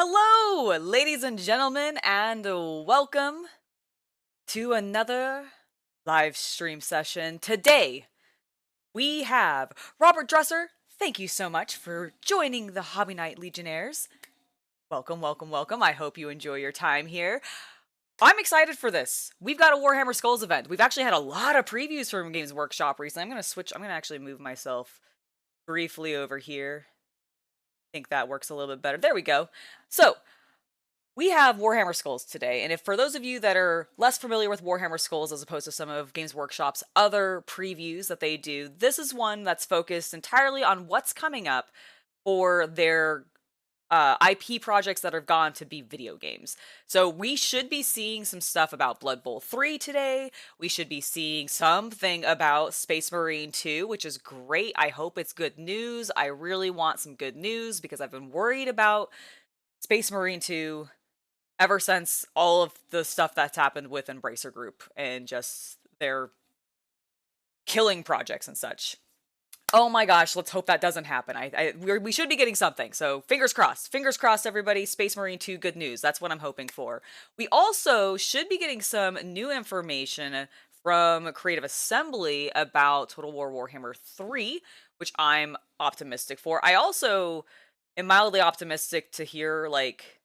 Hello, ladies and gentlemen, and welcome to another live stream session. Today, we have Robert Dresser. Thank you so much for joining the Hobby Night Legionnaires. Welcome, welcome, welcome. I hope you enjoy your time here. I'm excited for this. We've got a Warhammer Skulls event. We've actually had a lot of previews from Games Workshop recently. I'm going to actually move myself briefly over here. I think that works a little bit better. There we go. So, we have Warhammer Skulls today, and if for those of you that are less familiar with Warhammer Skulls as opposed to some of Games Workshop's other previews that they do, this is one that's focused entirely on what's coming up for their IP projects that have gone to be video games. So we should be seeing some stuff about Blood Bowl 3 today. We should be seeing something about Space Marine 2, which is great. I hope it's good news. I really want some good news because I've been worried about Space Marine 2 ever since all of the stuff that's happened with Embracer Group and just their killing projects and such. Oh my gosh, let's hope that doesn't happen. We should be getting something. So fingers crossed. Fingers crossed, everybody. Space Marine 2, good news. That's what I'm hoping for. We also should be getting some new information from Creative Assembly about Total War Warhammer 3, which I'm optimistic for. I also am mildly optimistic to hear, like,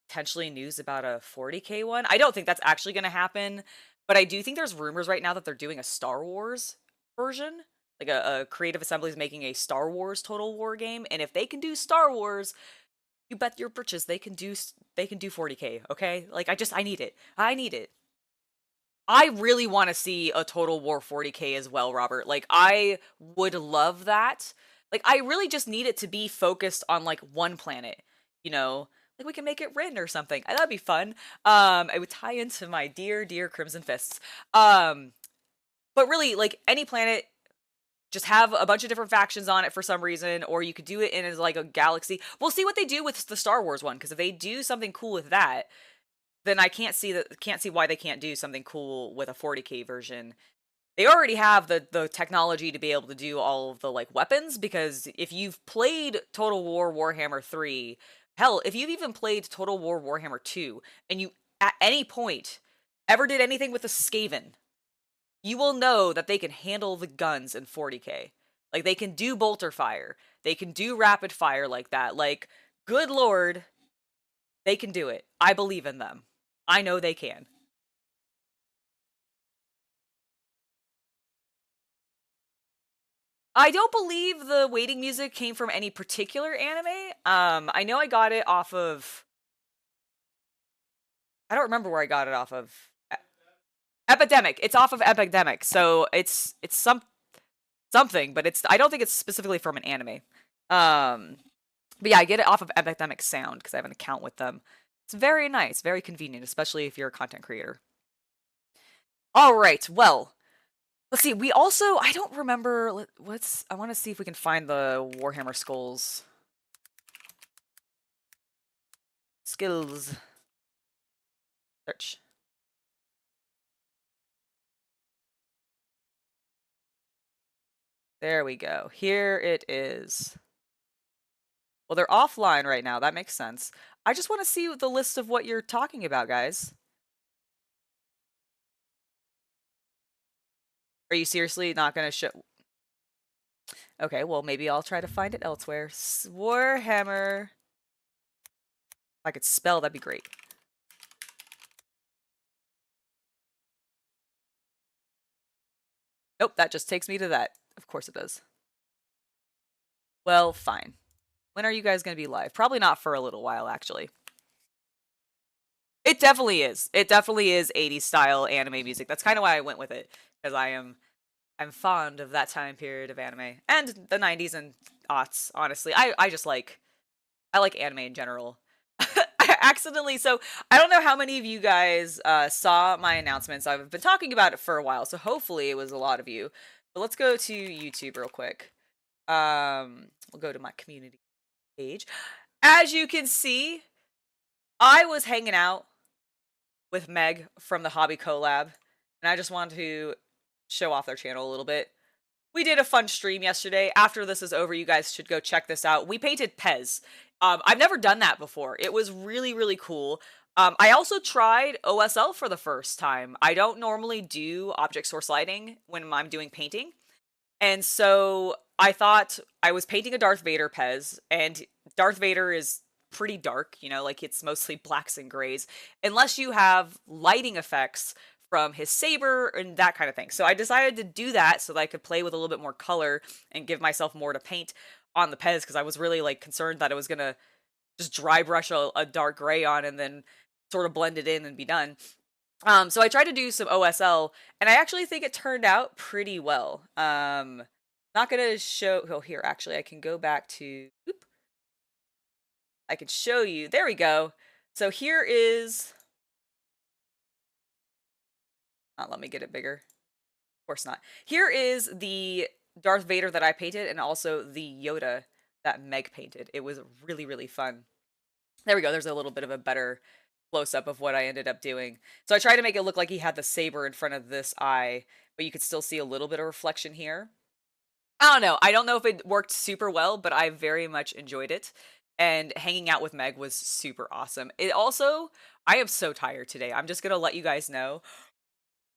potentially news about a 40K one. I don't think that's actually going to happen, but I do think there's rumors right now that they're doing a Star Wars version. Like a Creative Assembly is making a Star Wars Total War game, and if they can do Star Wars, you bet your britches they can do 40K, okay? Like I need it. I need it. I really want to see a Total War 40K as well, Robert. Like I would love that. Like I really just need it to be focused on like one planet, you know? Like we can make it Rin or something. That'd be fun. It would tie into my dear, dear Crimson Fists. But really, like any planet, just have a bunch of different factions on it for some reason, or you could do it in as like a galaxy. We'll see what they do with the Star Wars one, because if they do something cool with that, then I can't see why they can't do something cool with a 40K version. They already have the technology to be able to do all of the like weapons, because if you've played Total War Warhammer 3, hell, if you've even played Total War Warhammer 2, and you at any point ever did anything with a Skaven, you will know that they can handle the guns in 40K. Like they can do bolter fire, they can do rapid fire like that. Like, good lord, they can do it. I believe in them. I know they can. I don't believe the waiting music came from any particular anime. I know I got it off of... I don't remember where I got it off of. Epidemic. It's off of Epidemic, so it's something, but I don't think it's specifically from an anime. But yeah, I get it off of Epidemic Sound because I have an account with them. It's very nice, very convenient, especially if you're a content creator. All right, well, let's see. We also, I don't remember. I want to see if we can find the Warhammer Skulls skills. Search. There we go. Here it is. Well, they're offline right now. That makes sense. I just want to see the list of what you're talking about, guys. Are you seriously not going to show... Okay, well, maybe I'll try to find it elsewhere. Warhammer. If I could spell, that'd be great. Nope, that just takes me to that. Of course it does. Well, fine. When are you guys going to be live? Probably not for a little while, actually. It definitely is. It definitely is 80s style anime music. That's kind of why I went with it, because I'm fond of that time period of anime and the 90s and aughts. Honestly, I like anime in general. I accidentally, so I don't know how many of you guys saw my announcements. I've been talking about it for a while, so hopefully it was a lot of you. But let's go to YouTube real quick. We'll go to my community page. As you can see, I was hanging out with Meg from the Hobby Collab, and I just wanted to show off their channel a little bit. We did a fun stream yesterday. After this is over, you guys should go check this out. We painted Pez I've never done that before. It was really, really cool. I also tried OSL for the first time. I don't normally do object source lighting when I'm doing painting. And so I thought I was painting a Darth Vader Pez, and Darth Vader is pretty dark, you know, like it's mostly blacks and grays, unless you have lighting effects from his saber and that kind of thing. So I decided to do that so that I could play with a little bit more color and give myself more to paint on the Pez, because I was really like concerned that I was gonna just dry brush a dark gray on and then sort of blend it in and be done. So I tried to do some OSL, and I actually think it turned out pretty well. Not gonna show. Oh, here actually, I can go back to. Oop, I can show you. There we go. So here is. Let me get it bigger. Of course not. Here is the Darth Vader that I painted, and also the Yoda that Meg painted. It was really, really fun. There we go. There's a little bit of a better close up of what I ended up doing. So I tried to make it look like he had the saber in front of this eye, but you could still see a little bit of reflection here. I don't know. I don't know if it worked super well, but I very much enjoyed it. And hanging out with Meg was super awesome. It also, I am so tired today. I'm just going to let you guys know.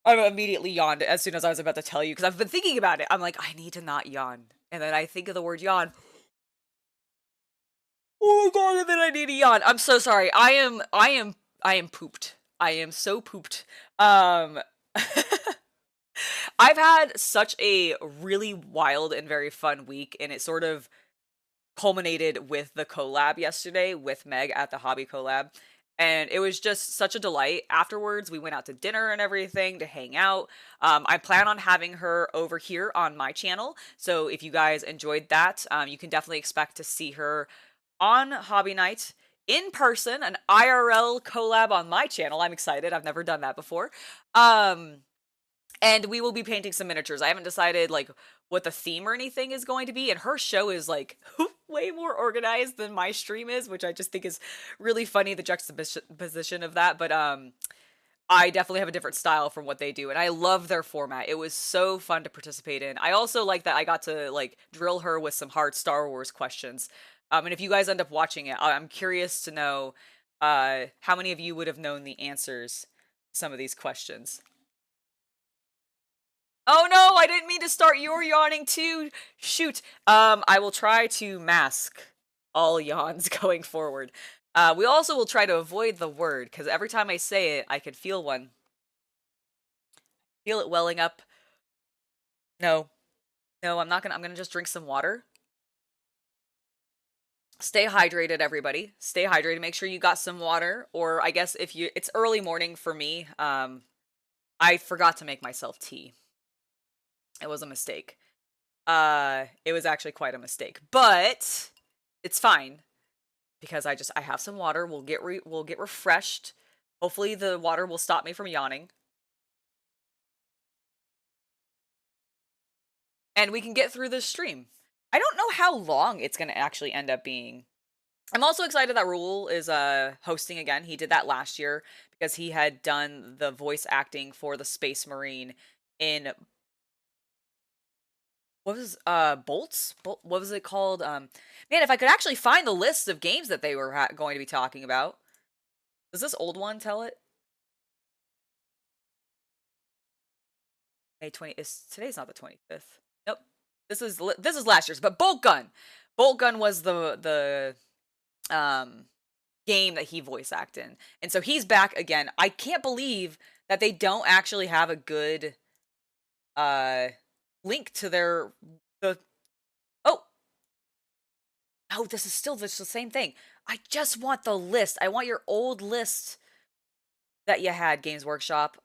I immediately yawned as soon as I was about to tell you, because I've been thinking about it. I'm like, I need to not yawn. And then I think of the word yawn. Oh my god, and then I need to yawn. I'm so sorry. I am pooped. I am so pooped. I've had such a really wild and very fun week, and it sort of culminated with the collab yesterday with Meg at the hobby collab. And it was just such a delight. Afterwards, we went out to dinner and everything to hang out. I plan on having her over here on my channel. So if you guys enjoyed that, you can definitely expect to see her on Hobby Night in person, an IRL collab on my channel. I'm excited. I've never done that before. And we will be painting some miniatures. I haven't decided like what the theme or anything is going to be, and her show is like way more organized than my stream is, which I just think is really funny, the juxtaposition of that. But I definitely have a different style from what they do, and I love their format. It was so fun to participate in. I also like that I got to like drill her with some hard Star Wars questions. And if you guys end up watching it, I'm curious to know how many of you would have known the answers to some of these questions. Oh no, I didn't mean to start your yawning too. Shoot. I will try to mask all yawns going forward. We also will try to avoid the word, because every time I say it, I could feel one. Feel it welling up. No. No, I'm not gonna, I'm gonna just drink some water. Stay hydrated, everybody. Stay hydrated. Make sure you got some water, or I guess if you, it's early morning for me. I forgot to make myself tea. It was a mistake. It was actually quite a mistake, but it's fine because I have some water. We'll get refreshed. Hopefully the water will stop me from yawning. And we can get through this stream. I don't know how long it's going to actually end up being. I'm also excited that Raul is hosting again. He did that last year because he had done the voice acting for the Space Marine in what was Bolts? What was it called? Man, if I could actually find the list of games that they were going to be talking about. Does this old one tell it? May 20 is today's not the 25th. Nope. This is last year's, but Bolt Gun. Bolt Gun was the game that he voice acted in. And so he's back again. I can't believe that they don't actually have a good link to their the oh no, this is still the same thing. I just want the list. I want your old list that you had, Games Workshop.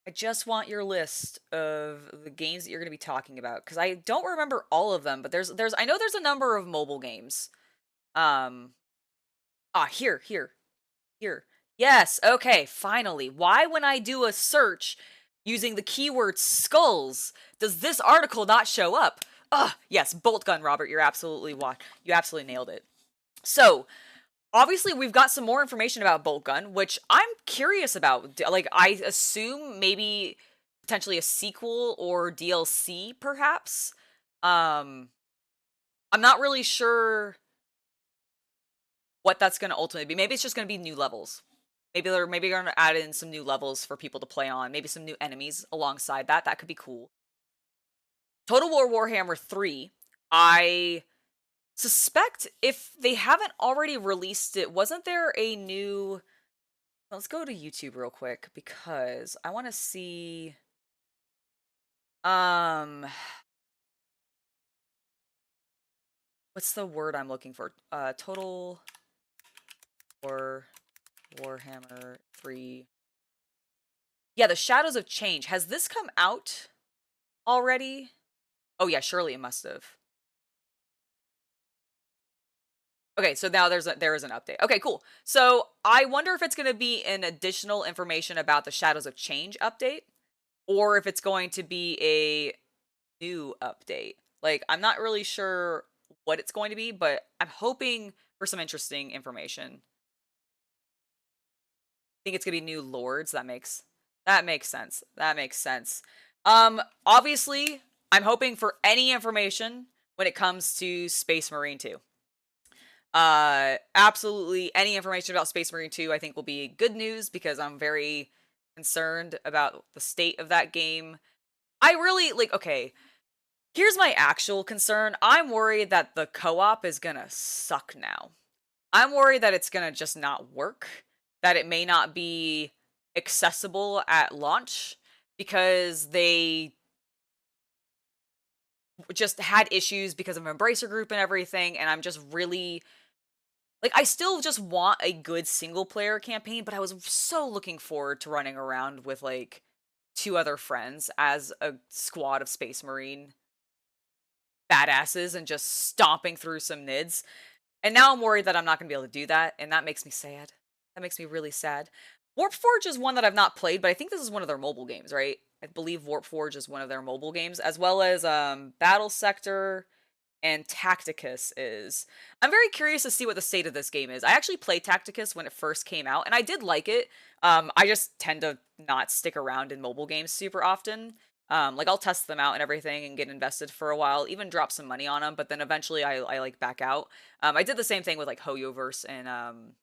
I just want your list of the games that you're going to be talking about, because I don't remember all of them, but there's I know there's a number of mobile games. Here. Yes, okay, finally. Why, when I do a search using the keyword skulls, does this article not show up? Yes, Bolt Gun, Robert, you absolutely nailed it. So, obviously, we've got some more information about Bolt Gun, which I'm curious about. Like, I assume maybe potentially a sequel or DLC, perhaps. I'm not really sure what that's going to ultimately be. Maybe it's just going to be new levels. Maybe they're going to add in some new levels for people to play on. Maybe some new enemies alongside that. That could be cool. Total War Warhammer 3, I suspect if they haven't already released it, wasn't there a new... Let's go to YouTube real quick because I want to see... What's the word I'm looking for? Total War Warhammer 3. Yeah, the Shadows of Change. Has this come out already? Oh yeah, surely it must have. Okay, so now there is an update. Okay, cool. So I wonder if it's going to be an additional information about the Shadows of Change update, or if it's going to be a new update. Like, I'm not really sure what it's going to be, but I'm hoping for some interesting information. I think it's gonna be new lords. That makes sense. That makes sense. Obviously, I'm hoping for any information when it comes to Space Marine 2. Absolutely any information about Space Marine 2 I think will be good news because I'm very concerned about the state of that game. I really okay, here's my actual concern. I'm worried that the co-op is gonna suck now. I'm worried that it's gonna just not work, that it may not be accessible at launch because they just had issues because of Embracer Group and everything, and I'm just really... I still just want a good single-player campaign, but I was so looking forward to running around with, 2 other friends as a squad of Space Marine badasses and just stomping through some nids. And now I'm worried that I'm not going to be able to do that, and that makes me sad. That makes me really sad. Warpforge is one that I've not played, but I think this is one of their mobile games, right? I believe Warpforge is one of their mobile games, as well as Battle Sector and Tacticus is. I'm very curious to see what the state of this game is. I actually played Tacticus when it first came out, and I did like it. I just tend to not stick around in mobile games super often. I'll test them out and everything and get invested for a while, even drop some money on them, but then eventually I back out. I did the same thing with Hoyoverse and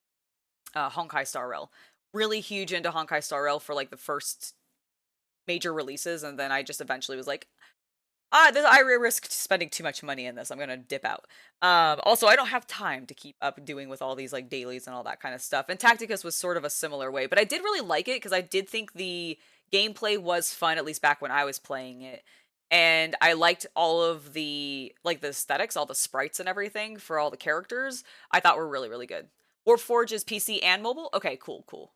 Honkai Star Rail. Really huge into Honkai Star Rail for the first major releases, and then I just eventually was like, I risked spending too much money in this. I'm gonna dip out. Also, I don't have time to keep up doing with all these dailies and all that kind of stuff. And Tacticus was sort of a similar way, but I did really like it because I did think the gameplay was fun, at least back when I was playing it. And I liked all of the the aesthetics, all the sprites and everything for all the characters. I thought were really, really good. Warforge is PC and mobile? Okay, cool, cool.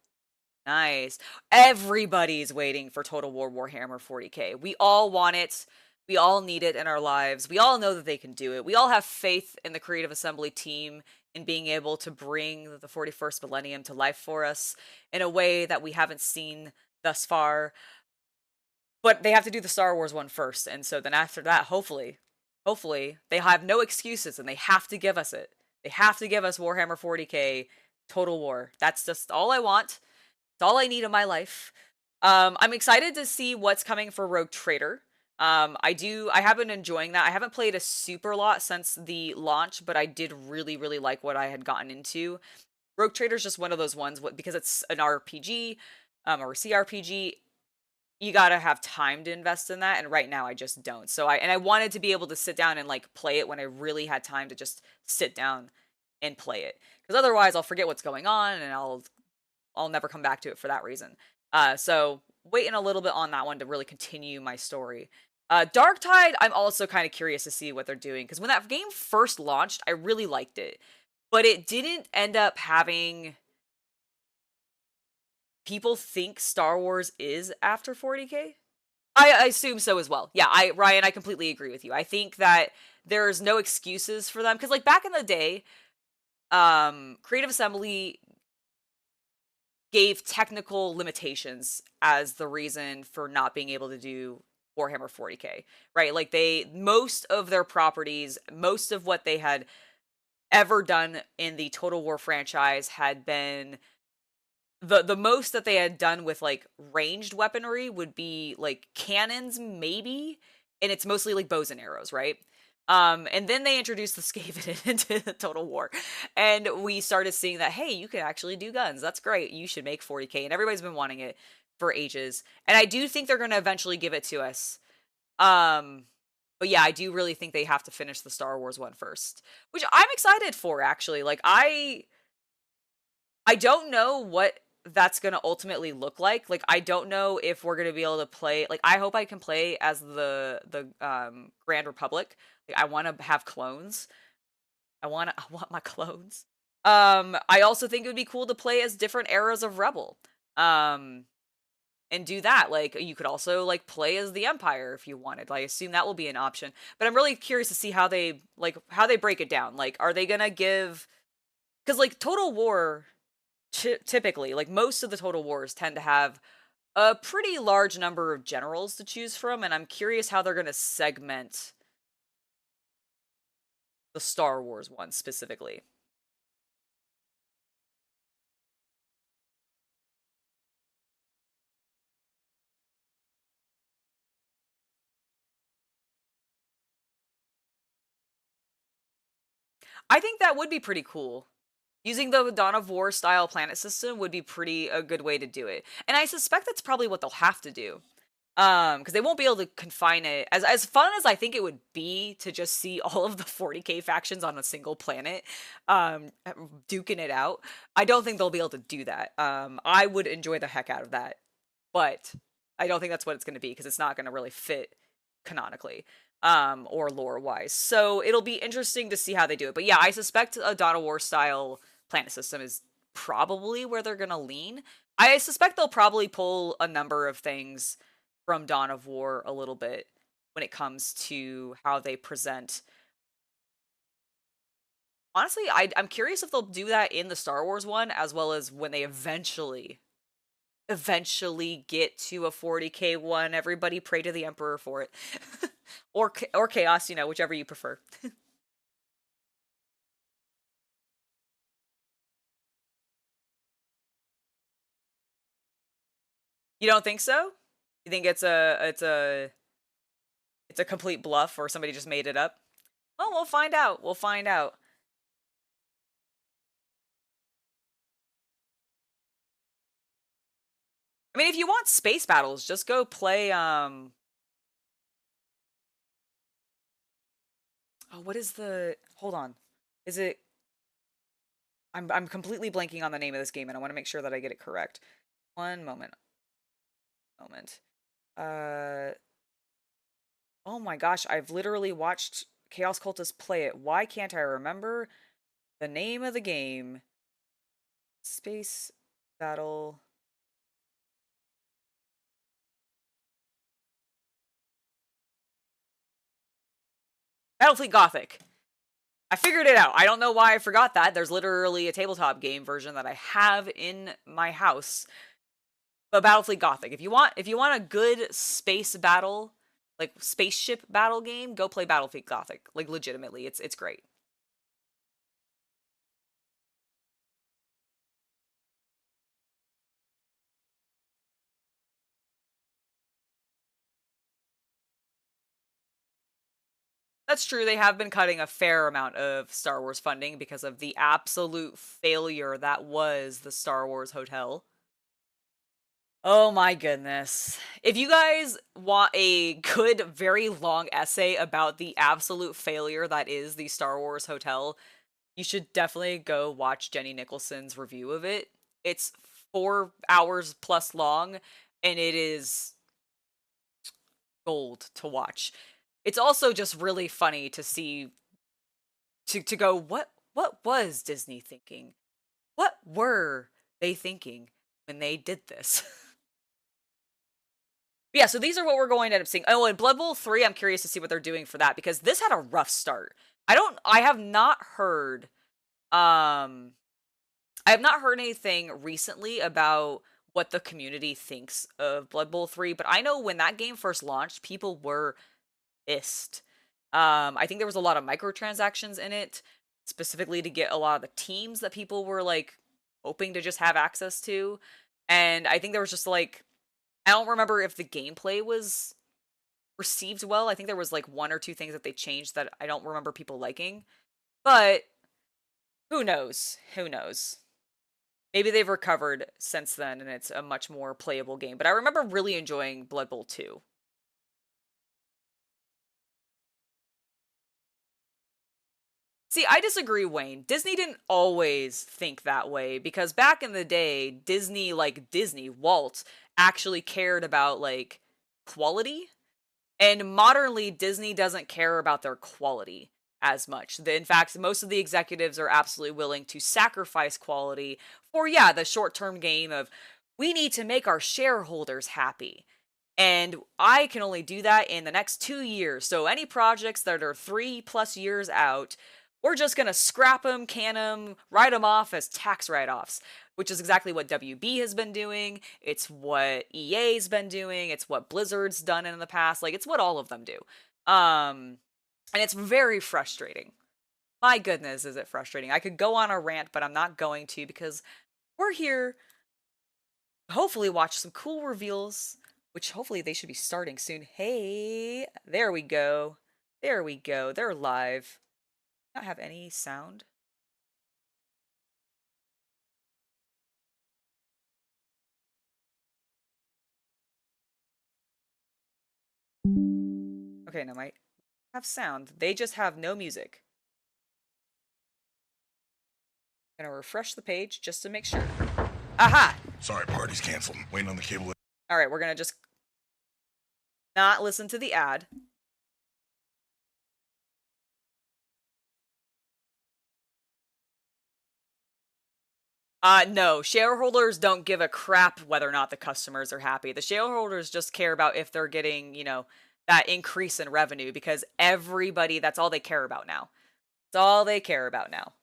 Nice. Everybody's waiting for Total War Warhammer 40K. We all want it. We all need it in our lives. We all know that they can do it. We all have faith in the Creative Assembly team in being able to bring the 41st millennium to life for us in a way that we haven't seen thus far. But they have to do the Star Wars one first. And so then after that, hopefully, they have no excuses and they have to give us it. They have to give us Warhammer 40K Total War. That's just all I want. It's all I need in my life. I'm excited to see what's coming for Rogue Trader. I have been enjoying that. I haven't played a super lot since the launch, but I did really, really like what I had gotten into. Rogue Trader is just one of those ones, because it's an RPG, or a CRPG, you gotta have time to invest in that, and right now I just don't. So I wanted to be able to sit down and play it when I really had time to just sit down and play it. Because otherwise I'll forget what's going on, and I'll never come back to it for that reason. So waiting a little bit on that one to really continue my story. Darktide, I'm also kind of curious to see what they're doing, because when that game first launched, I really liked it, but it didn't end up having people think Star Wars is after 40K. I assume so as well. Yeah, Ryan, I completely agree with you. I think that there's no excuses for them, because back in the day, Creative Assembly gave technical limitations as the reason for not being able to do Warhammer 40K, right? Most of their properties, most of what they had ever done in the Total War franchise had been the most that they had done with ranged weaponry would be cannons maybe, and it's mostly bows and arrows, right? And then they introduced the Skaven into the Total War. And we started seeing that, hey, you can actually do guns. That's great. You should make 40K. And everybody's been wanting it for ages. And I do think they're going to eventually give it to us. But yeah, I do really think they have to finish the Star Wars one first, which I'm excited for, actually. Like, I don't know what that's going to ultimately look like. Like, I don't know if we're going to be able to play, like, I hope I can play as the Grand Republic. Like, I want to have clones. I want my clones. I also think it would be cool to play as different eras of Rebel. And do that. Like, you could also like play as the Empire if you wanted. Like, I assume that will be an option. But I'm really curious to see how they break it down. Like, are they going to give, cuz like Total War typically, like most of the Total Wars tend to have a pretty large number of generals to choose from, and I'm curious how they're going to segment the Star Wars one specifically. I think that would be pretty cool. Using the Dawn of War style planet system would be pretty a good way to do it. And I suspect that's probably what they'll have to do. Because they won't be able to confine it as fun as I think it would be to just see all of the 40K factions on a single planet, duking it out. I don't think they'll be able to do that. I would enjoy the heck out of that, but I don't think that's what it's going to be because it's not going to really fit canonically, or lore wise. So it'll be interesting to see how they do it. But yeah, I suspect a Dawn of War style planet system is probably where they're going to lean. I suspect they'll probably pull a number of things from Dawn of War a little bit when it comes to how they present. Honestly, I'm curious if they'll do that in the Star Wars one as well as when they eventually get to a 40K one. Everybody pray to the Emperor for it. or Chaos, whichever you prefer. You don't think so? You think it's a complete bluff or somebody just made it up? Oh, we'll find out. We'll find out. I mean, if you want space battles, just go play oh, what is the hold on. Is it I'm completely blanking on the name of this game and I want to make sure that I get it correct. One moment. Moment. Uh oh my gosh, I've literally watched Chaos Cultist play it. Why can't I remember the name of the game? Space Battle. Battlefleet Gothic. I figured it out. I don't know why I forgot that. There's literally a tabletop game version that I have in my house. But Battlefleet Gothic. If you want a good space battle, like spaceship battle game, go play Battlefleet Gothic. Like legitimately, it's great. That's true. They have been cutting a fair amount of Star Wars funding because of the absolute failure that was the Star Wars Hotel. Oh my goodness. If you guys want a good, very long essay about the absolute failure that is the Star Wars Hotel, you should definitely go watch Jenny Nicholson's review of it. It's 4 hours plus long, and it is gold to watch. It's also just really funny to see to go, what was Disney thinking? What were they thinking when they did this? Yeah, so these are what we're going to end up seeing. Oh, and Blood Bowl 3, I'm curious to see what they're doing for that because this had a rough start. I have not heard I have not heard anything recently about what the community thinks of Blood Bowl 3, but I know when that game first launched, people were pissed. I think there was a lot of microtransactions in it, specifically to get a lot of the teams that people were like hoping to just have access to. And I think there was just like I don't remember if the gameplay was received well. I think there was like one or two things that they changed that I don't remember people liking. But who knows? Who knows? Maybe they've recovered since then and it's a much more playable game. But I remember really enjoying Blood Bowl 2. See, I disagree, Wayne. Disney didn't always think that way because back in the day, Disney, like Disney, Walt, actually cared about like quality. And modernly, Disney doesn't care about their quality as much. In fact, most of the executives are absolutely willing to sacrifice quality for, yeah, the short-term game of we need to make our shareholders happy. And I can only do that in the next 2 years. So any projects that are 3+ years out, we're just going to scrap them, can them, write them off as tax write-offs, which is exactly what WB has been doing. It's what EA's been doing. It's what Blizzard's done in the past. Like, it's what all of them do. And it's very frustrating. My goodness, is it frustrating. I could go on a rant, but I'm not going to because we're here hopefully watch some cool reveals, which hopefully they should be starting soon. Hey, there we go. There we go. They're live. Not have any sound. Okay, now might have sound. They just have no music. Gonna refresh the page just to make sure. Aha! Sorry, party's canceled. Waiting on the cable. All right, we're gonna just not listen to the ad. No, shareholders don't give a crap whether or not the customers are happy. The shareholders just care about if they're getting, you know, that increase in revenue because everybody, that's all they care about now. That's all they care about now.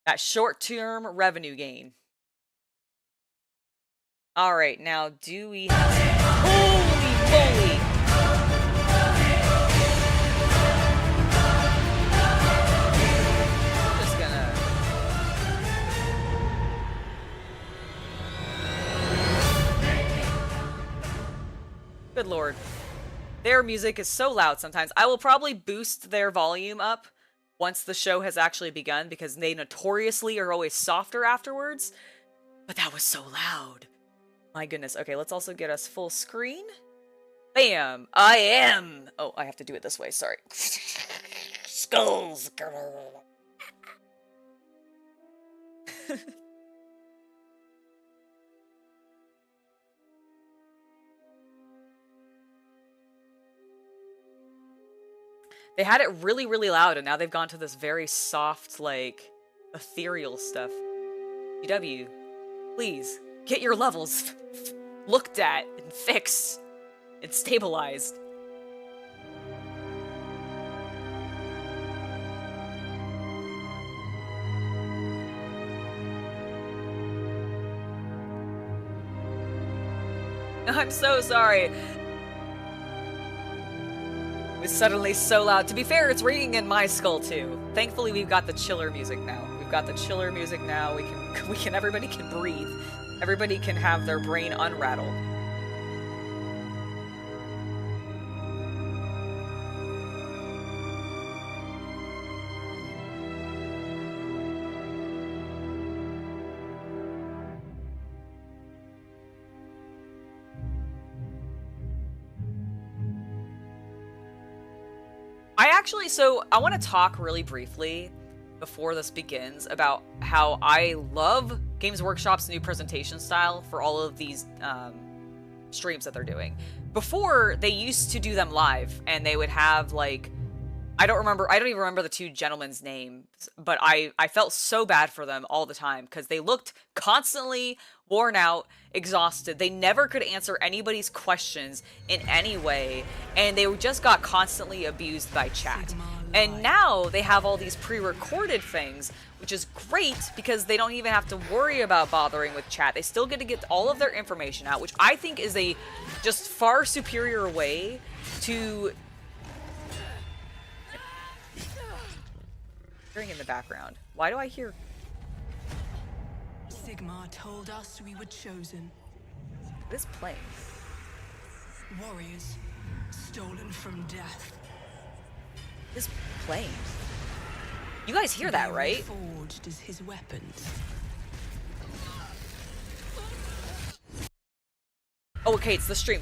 That short-term revenue gain. All right, now do we have... Holy moly! Good lord. Their music is so loud sometimes. I will probably boost their volume up once the show has actually begun because they notoriously are always softer afterwards. But that was so loud. My goodness. Okay, let's also get us full screen. Bam! I am! Oh, I have to do it this way. Sorry. Skulls! They had it really, really loud, and now they've gone to this very soft, like, ethereal stuff. GW, please, get your levels looked at and fixed and stabilized. I'm so sorry. It was suddenly so loud. To be fair, it's ringing in my skull too. Thankfully, we've got the chiller music now. We've got the chiller music now. Everybody can breathe. Everybody can have their brain unrattled. So I want to talk really briefly before this begins about how I love Games Workshop's new presentation style for all of these streams that they're doing. Before, they used to do them live, and they would have, like, I don't even remember the two gentlemen's names, but I felt so bad for them all the time because they looked constantly worn out, exhausted. They never could answer anybody's questions in any way, and they just got constantly abused by chat. And now they have all these pre-recorded things, which is great because they don't even have to worry about bothering with chat. They still get to get all of their information out, which I think is a just far superior way to... Hearing in the background. Why do I hear... Sigmar told us we were chosen. What is playing? Warriors, stolen from death. Is playing. You guys hear that, right? Forged as his weapons. Oh, okay, it's the stream.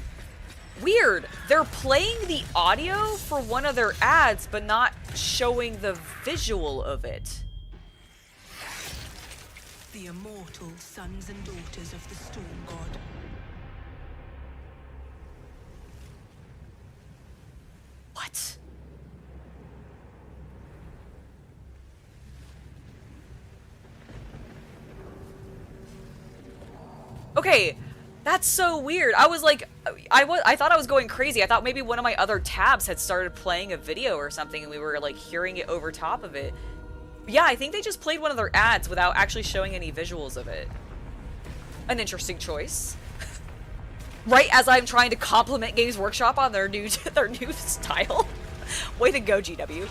Weird. They're playing the audio for one of their ads, but not showing the visual of it. The immortal sons and daughters of the Storm God. What? Okay, that's so weird. I was like, I thought I was going crazy. I thought maybe one of my other tabs had started playing a video or something and we were like hearing it over top of it. But yeah, I think they just played one of their ads without actually showing any visuals of it. An interesting choice. Right as I'm trying to compliment Games Workshop on their new style. Way to go, GW.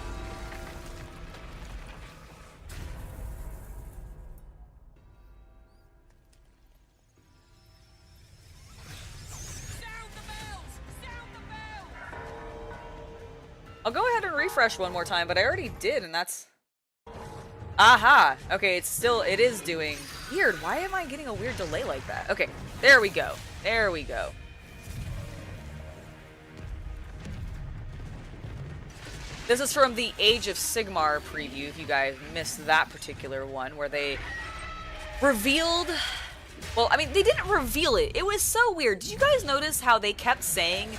I'll go ahead and refresh one more time, but I already did, and that's... Aha! Okay, it is doing... Weird, why am I getting a weird delay like that? Okay, there we go. There we go. This is from the Age of Sigmar preview, if you guys missed that particular one, where they revealed... Well, I mean, they didn't reveal it. It was so weird. Did you guys notice how they kept saying,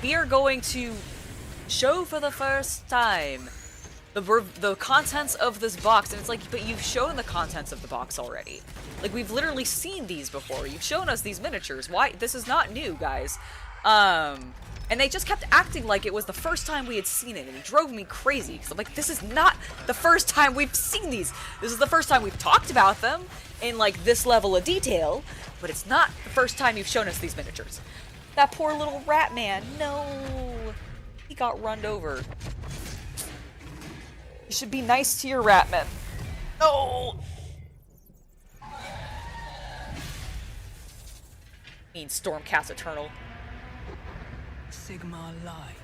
we are going to show for the first time the contents of this box, and it's like, but you've shown the contents of the box already. Like, we've literally seen these before. You've shown us these miniatures. Why? This is not new, guys. And they just kept acting like it was the first time we had seen it, and it drove me crazy, because I'm like, this is not the first time we've seen these. This is the first time we've talked about them in, like, this level of detail, but it's not the first time you've shown us these miniatures. That poor little rat man. No. He got runned over. You should be nice to your rat men. No! Mean Stormcast Eternal. Sigmar lied.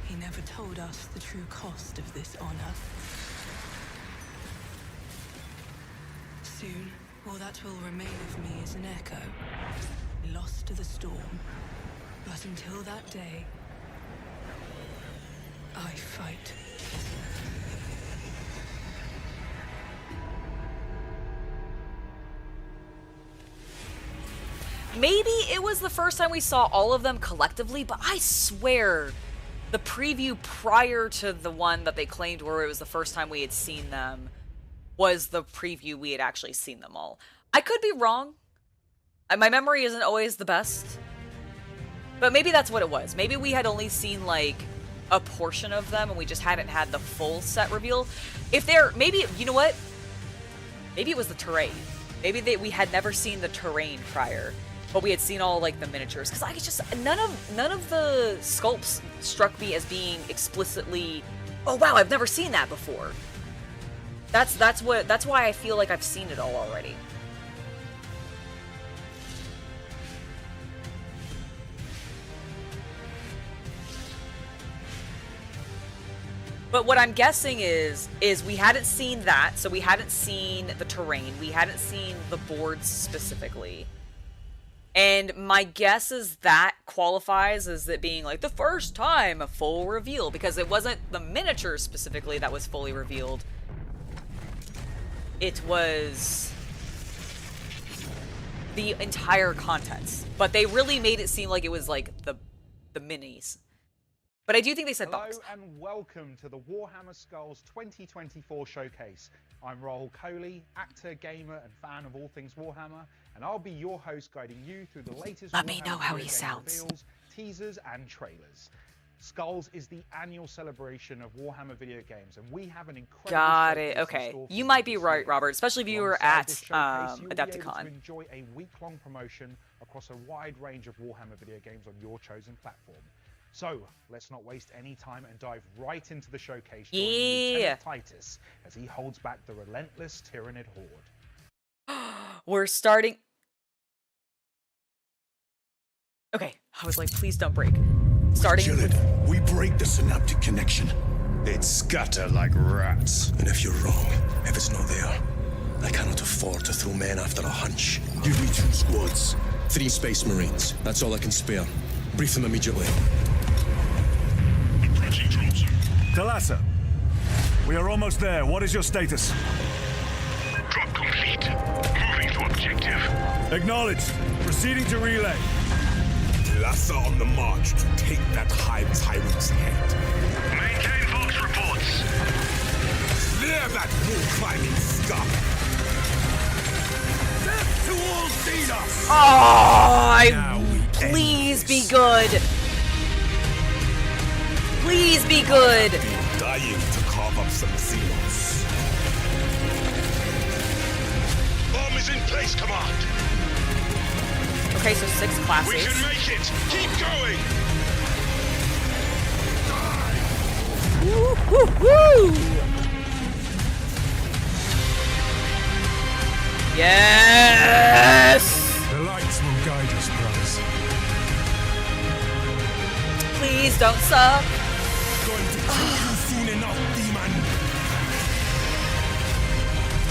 He never told us the true cost of this honor. Soon, all that will remain of me is an echo, lost to the storm. But until that day, I fight. Maybe it was the first time we saw all of them collectively, but I swear the preview prior to the one that they claimed where it was the first time we had seen them was the preview we had actually seen them all. I could be wrong. My memory isn't always the best. But maybe that's what it was. Maybe we had only seen, like, a portion of them and we just hadn't had the full set reveal. If they're... Maybe... You know what? Maybe it was the terrain. Maybe we had never seen the terrain prior, but we had seen all, like, the miniatures. Because I could just... None of the sculpts struck me as being explicitly... Oh, wow, I've never seen that before. That's why I feel like I've seen it all already. But what I'm guessing is we hadn't seen that, so we hadn't seen the terrain, we hadn't seen the boards specifically. And my guess is that qualifies as it being like the first time a full reveal, because it wasn't the miniatures specifically that was fully revealed. It was the entire contents. But they really made it seem like it was like the minis. But I do think they said box. Hello and welcome to the Warhammer Skulls 2024 showcase. I'm Rahul Kohli, actor, gamer and fan of all things Warhammer, and I'll be your host guiding you through the latest Let me know how video he game sounds. reveals, teasers and trailers. Skulls is the annual celebration of Warhammer video games, and we have an incredible Got showcase it. in Okay. store for You might be this right, year. Robert, especially if you were Alongside at this showcase, you'll be able to Adepticon. enjoy a week-long promotion across a wide range of Warhammer video games on your chosen platform. So, let's not waste any time and dive right into the showcase. Yeah. Lieutenant Titus, as he holds back the relentless Tyranid horde. We're starting... Okay, I was like, please don't break. Starting Kill it. We break the synaptic connection. They'd scatter like rats. And if you're wrong, if it's not there, I cannot afford to throw men after a hunch. Give me 2 squads. 3 Space Marines. That's all I can spare. Brief them immediately. Approaching drone zone. Talassa, we are almost there. What is your status? Drop complete. Moving to objective. Acknowledged. Proceeding to relay. Lassa on the march to take that high tyrant's head. Maintain Vox reports. Clear that wall-climbing scum! Death to all Xenos! Please be good. Please be good. Dying to carve up some Xenos. Bomb is in place, Command. Okay, so 6 We classes. can make it. Keep going. Woo, woo, woo. Yes! The lights will guide us, brothers. Please don't suck. Going to kill you soon enough, demon!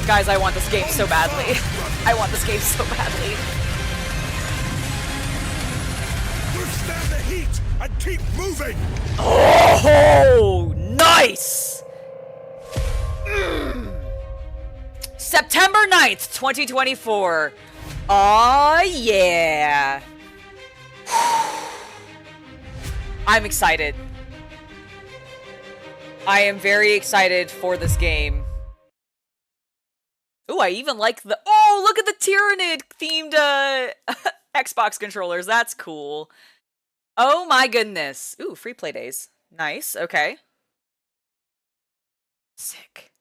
Guys, I want this game so badly. I want this game so badly. Withstand the heat and keep moving! Oh, nice! September 9th, 2024. Aw, yeah. I'm excited. I am very excited for this game. Ooh, I even like the... Oh, look at the Tyranid-themed Xbox controllers. That's cool. Oh my goodness. Ooh, free play days. Nice, okay. Sick.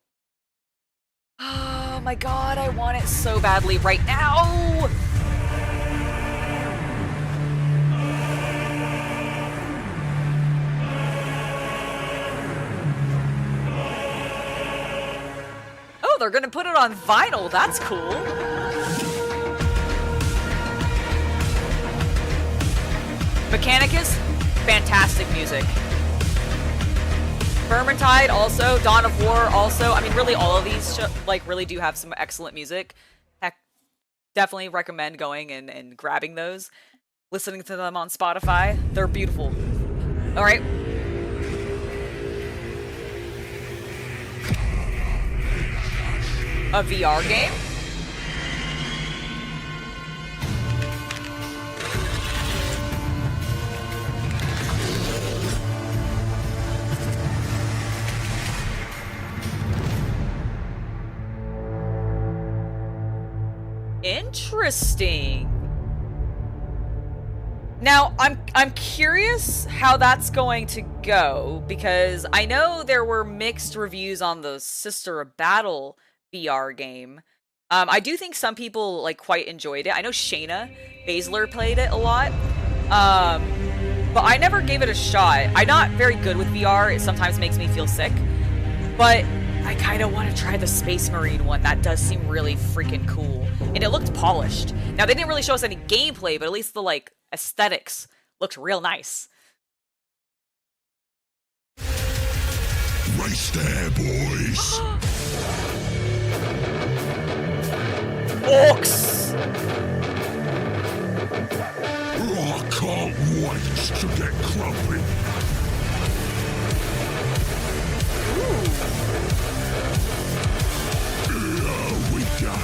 Oh my god, I want it so badly right now! Oh, they're gonna put it on vinyl. That's cool. Mechanicus, fantastic music. Vermintide also, Dawn of War also. I mean, really all of these really do have some excellent music. Heck, definitely recommend going and grabbing those. Listening to them on Spotify. They're beautiful. All right. A VR game? Interesting. Now, I'm curious how that's going to go, because I know there were mixed reviews on the Sister of Battle VR game. I do think some people quite enjoyed it. I know Shayna Baszler played it a lot. But I never gave it a shot. I'm not very good with VR. It sometimes makes me feel sick. But I kind of want to try the Space Marine one. That does seem really freaking cool. And it looked polished. Now, they didn't really show us any gameplay, but at least the, aesthetics looked real nice. Race there, boys. Orcs! Oh, I can't wait to get clumpy. Here we go.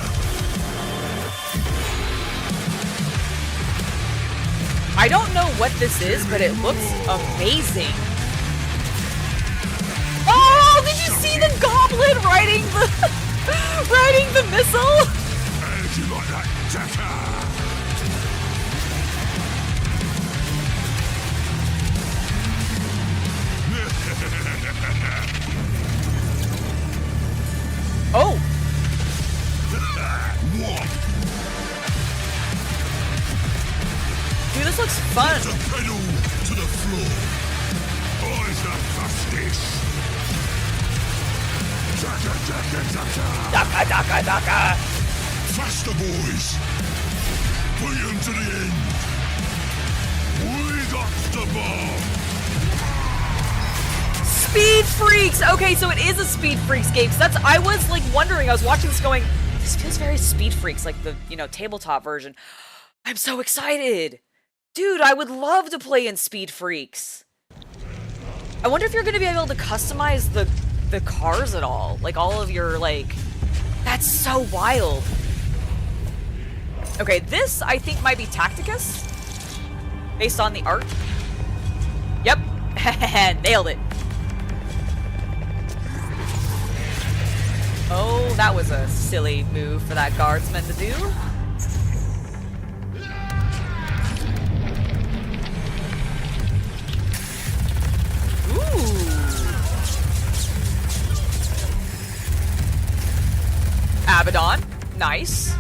I don't know what this is, but it looks amazing. Oh, did you see the goblin riding the missile? How'd you like that, Jacker? Oh, What? dude, this looks fun. The pedal to the floor. Eyes the fastest. Jacker, Jacker, Jacker. Daka, daka, daka. Faster, boys. Bring them to the end. Speed Freaks! Okay, so it is a Speed Freaks game. I was like wondering, I was watching this going, this feels very Speed Freaks, like the, tabletop version. I'm so excited! Dude, I would love to play in Speed Freaks. I wonder if you're gonna be able to customize the cars at all. Like all of your, that's so wild. Okay, this I think might be Tacticus, based on the art. Yep, nailed it. Oh, that was a silly move for that guardsman to do. Ooh. Abaddon, nice.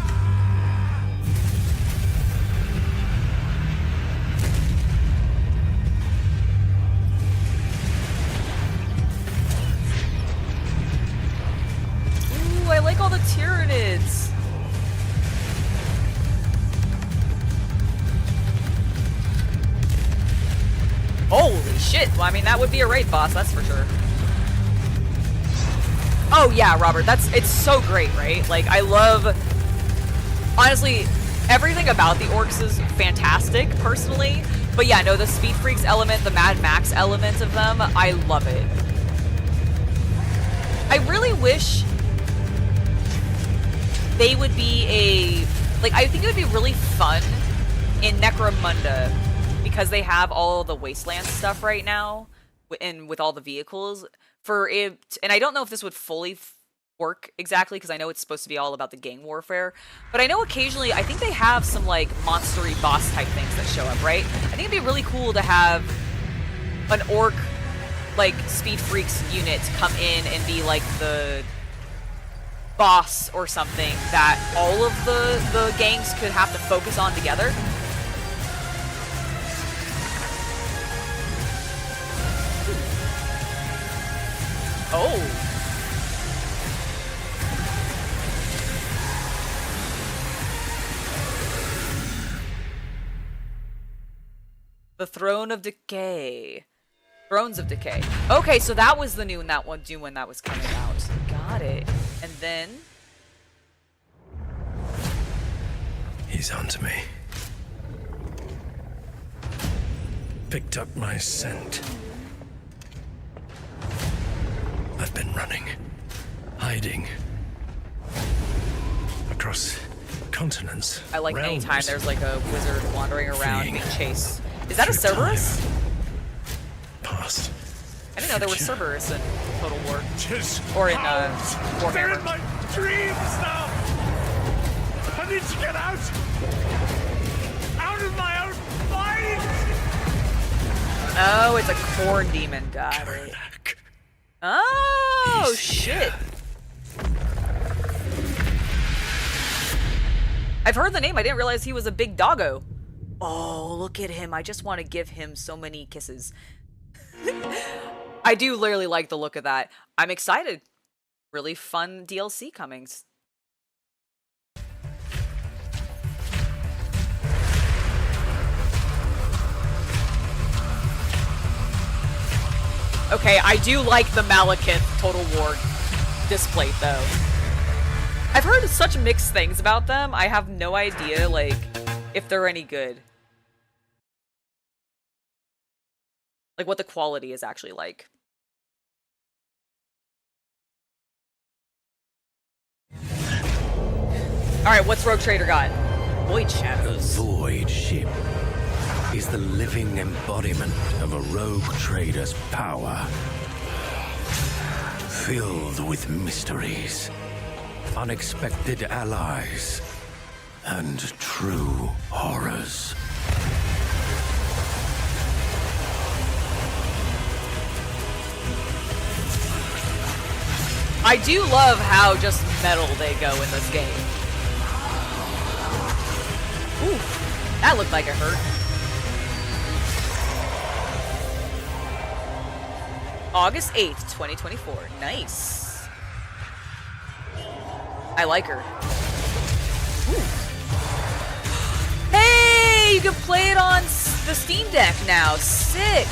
I like all the Tyranids. Holy shit. Well, I mean, that would be a raid boss, that's for sure. Oh yeah, Robert, it's so great, right? Like, I love, honestly, everything about the orcs is fantastic, personally. But yeah, no, the Speed Freaks element, the Mad Max element of them, I love it. I really wish they would be I think it would be really fun in Necromunda because they have all the Wasteland stuff right now and with all the vehicles for it. And I don't know if this would fully work exactly because I know it's supposed to be all about the gang warfare, but I know occasionally I think they have some monstery boss type things that show up, right? I think it'd be really cool to have an orc Speed Freaks unit come in and be the boss or something that all of the gangs could have to focus on together. Oh. The Throne of Decay. Thrones of Decay. Okay, so that was the new one that was coming out. Got it. And then He's onto me. Picked up my scent. I've been running, hiding across continents. I like realms, anytime there's a wizard wandering around being chased. Is that a through Cerberus? time, Past. I didn't know there were future. Cerberus in Total War. Just Or in They're in Warhammer. my dreams now. I need to get out. Out of my own mind. Oh, it's a corn demon. Got it. Back. Oh, He's shit. here. I've heard the name. I didn't realize he was a big doggo. Oh, look at him. I just want to give him so many kisses. I do literally like the look of that. I'm excited. Really fun DLC comings. Okay, I do like the Malekith Total War displate, though. I've heard such mixed things about them, I have no idea, if they're any good. What the quality is actually like. Alright, what's Rogue Trader got? Void The Shadows. Void Ship is the living embodiment of a rogue trader's power. Filled with mysteries, unexpected allies, and true horrors. I do love how just metal they go in this game. Ooh, that looked like it hurt. August 8th, 2024. Nice. I like her. Ooh. Hey, you can play it on the Steam Deck now. Sick.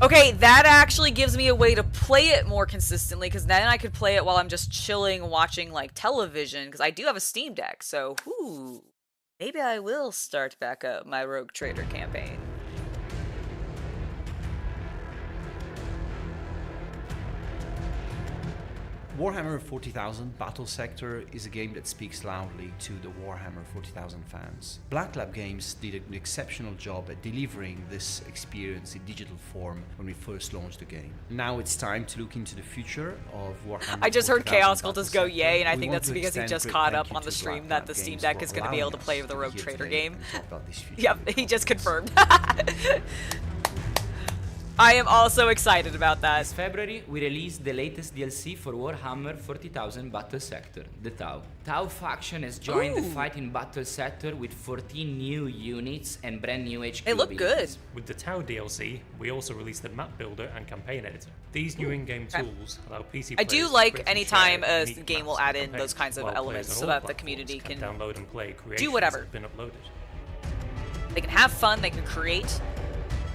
Okay, that actually gives me a way to play it more consistently, because then I could play it while I'm just chilling, watching, like, television, because I do have a Steam Deck, so, ooh, maybe I will start back up my Rogue Trader campaign. Warhammer 40,000 Battle Sector is a game that speaks loudly to the Warhammer 40,000 fans. Black Lab Games did an exceptional job at delivering this experience in digital form when we first launched the game. Now it's time to look into the future of Warhammer. I just heard 40,000 Chaos Battle Cultist go Sector. yay, and I We think want that's to because he extend just great caught thank up you on the to stream Black that Lab the Steam Games Deck for is going to be able to allowing play us the to Rogue be here Trader today game. and talk about this future Yep, with he just confidence. confirmed. I am also excited about that. This February, we released the latest DLC for Warhammer 40,000 Battle Sector, the Tau. Tau faction has joined the fight in Battle Sector with 14 new units and brand new HQ They look good. abilities. With the Tau DLC, we also released the map builder and campaign editor. These new in-game tools allow PC I players do to like create and anytime share a unique game maps will and add in campaigns, those kinds of while elements players so on all that the platforms community can download and play creations whatever. that have been uploaded. They can have fun, they can create.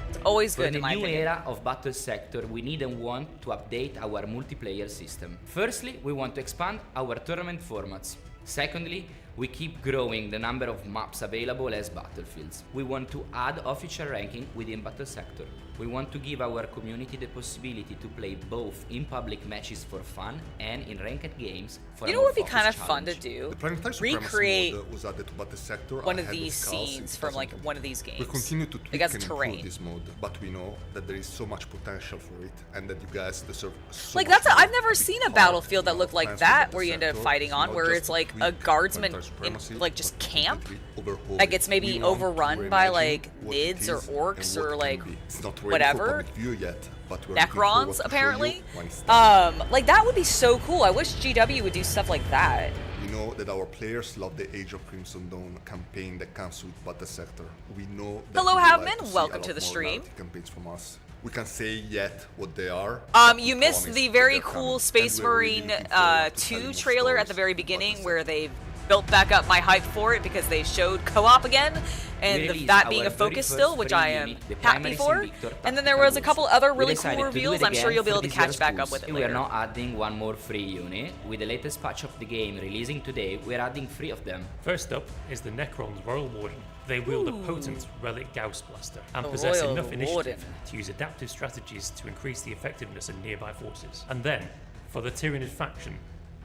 It's always For good the in my new opinion. era of Battle Sector, we need and want to update our multiplayer system. Firstly, we want to expand our tournament formats. Secondly, we keep growing the number of maps available as battlefields. We want to add official ranking within Battle Sector. We want to give our community the possibility to play both in public matches for fun and in ranked games for You a know what more would be kind of focused fun to challenge. do? The planetary supremacy Recreate mode was added to Battle Sector one of ahead these Skulls in scenes from like 2020. one of these games. We continue to tweak like as and terrain. improve this mode, but we know that there is so much potential for it, and that you guys deserve so Like much that's more I've never to be seen a part battlefield that of looked like plans for that Battle where you end up Sector. fighting on not where just it's to like a tweak guardsman planetary supremacy, like just but to camp. completely overhaul Like it. it's maybe We want to overrun by reimagine like what it nids or is and orcs what or it can like be. It's not ready for whatever. public view yet, but we're looking forward Necrons to show you apparently. when it's done. Like that would be so cool. I wish GW would do stuff like that. We know that our players love the Age of Crimson Dawn campaign that comes with Battle Sector. We know that Hello, you would Havman. like to see Welcome a to lot the more stream. narrative campaigns from us. We can't say yet what they are. You missed the very cool Space Marine 2 trailer at the very beginning where they built back up my hype for it because they showed co-op again and that being a focus still, which I am happy for. And then there was a couple other really cool reveals. I'm sure you'll be able to catch back up with it We are later. now adding one more free unit. With the latest patch of the game releasing today, we are adding 3 of them. First up is the Necron's Royal Warden. They wield a potent Relic Gauss Blaster and The possess Royal enough initiative Warden. to use adaptive strategies to increase the effectiveness of nearby forces. And then, for the Tyranid faction,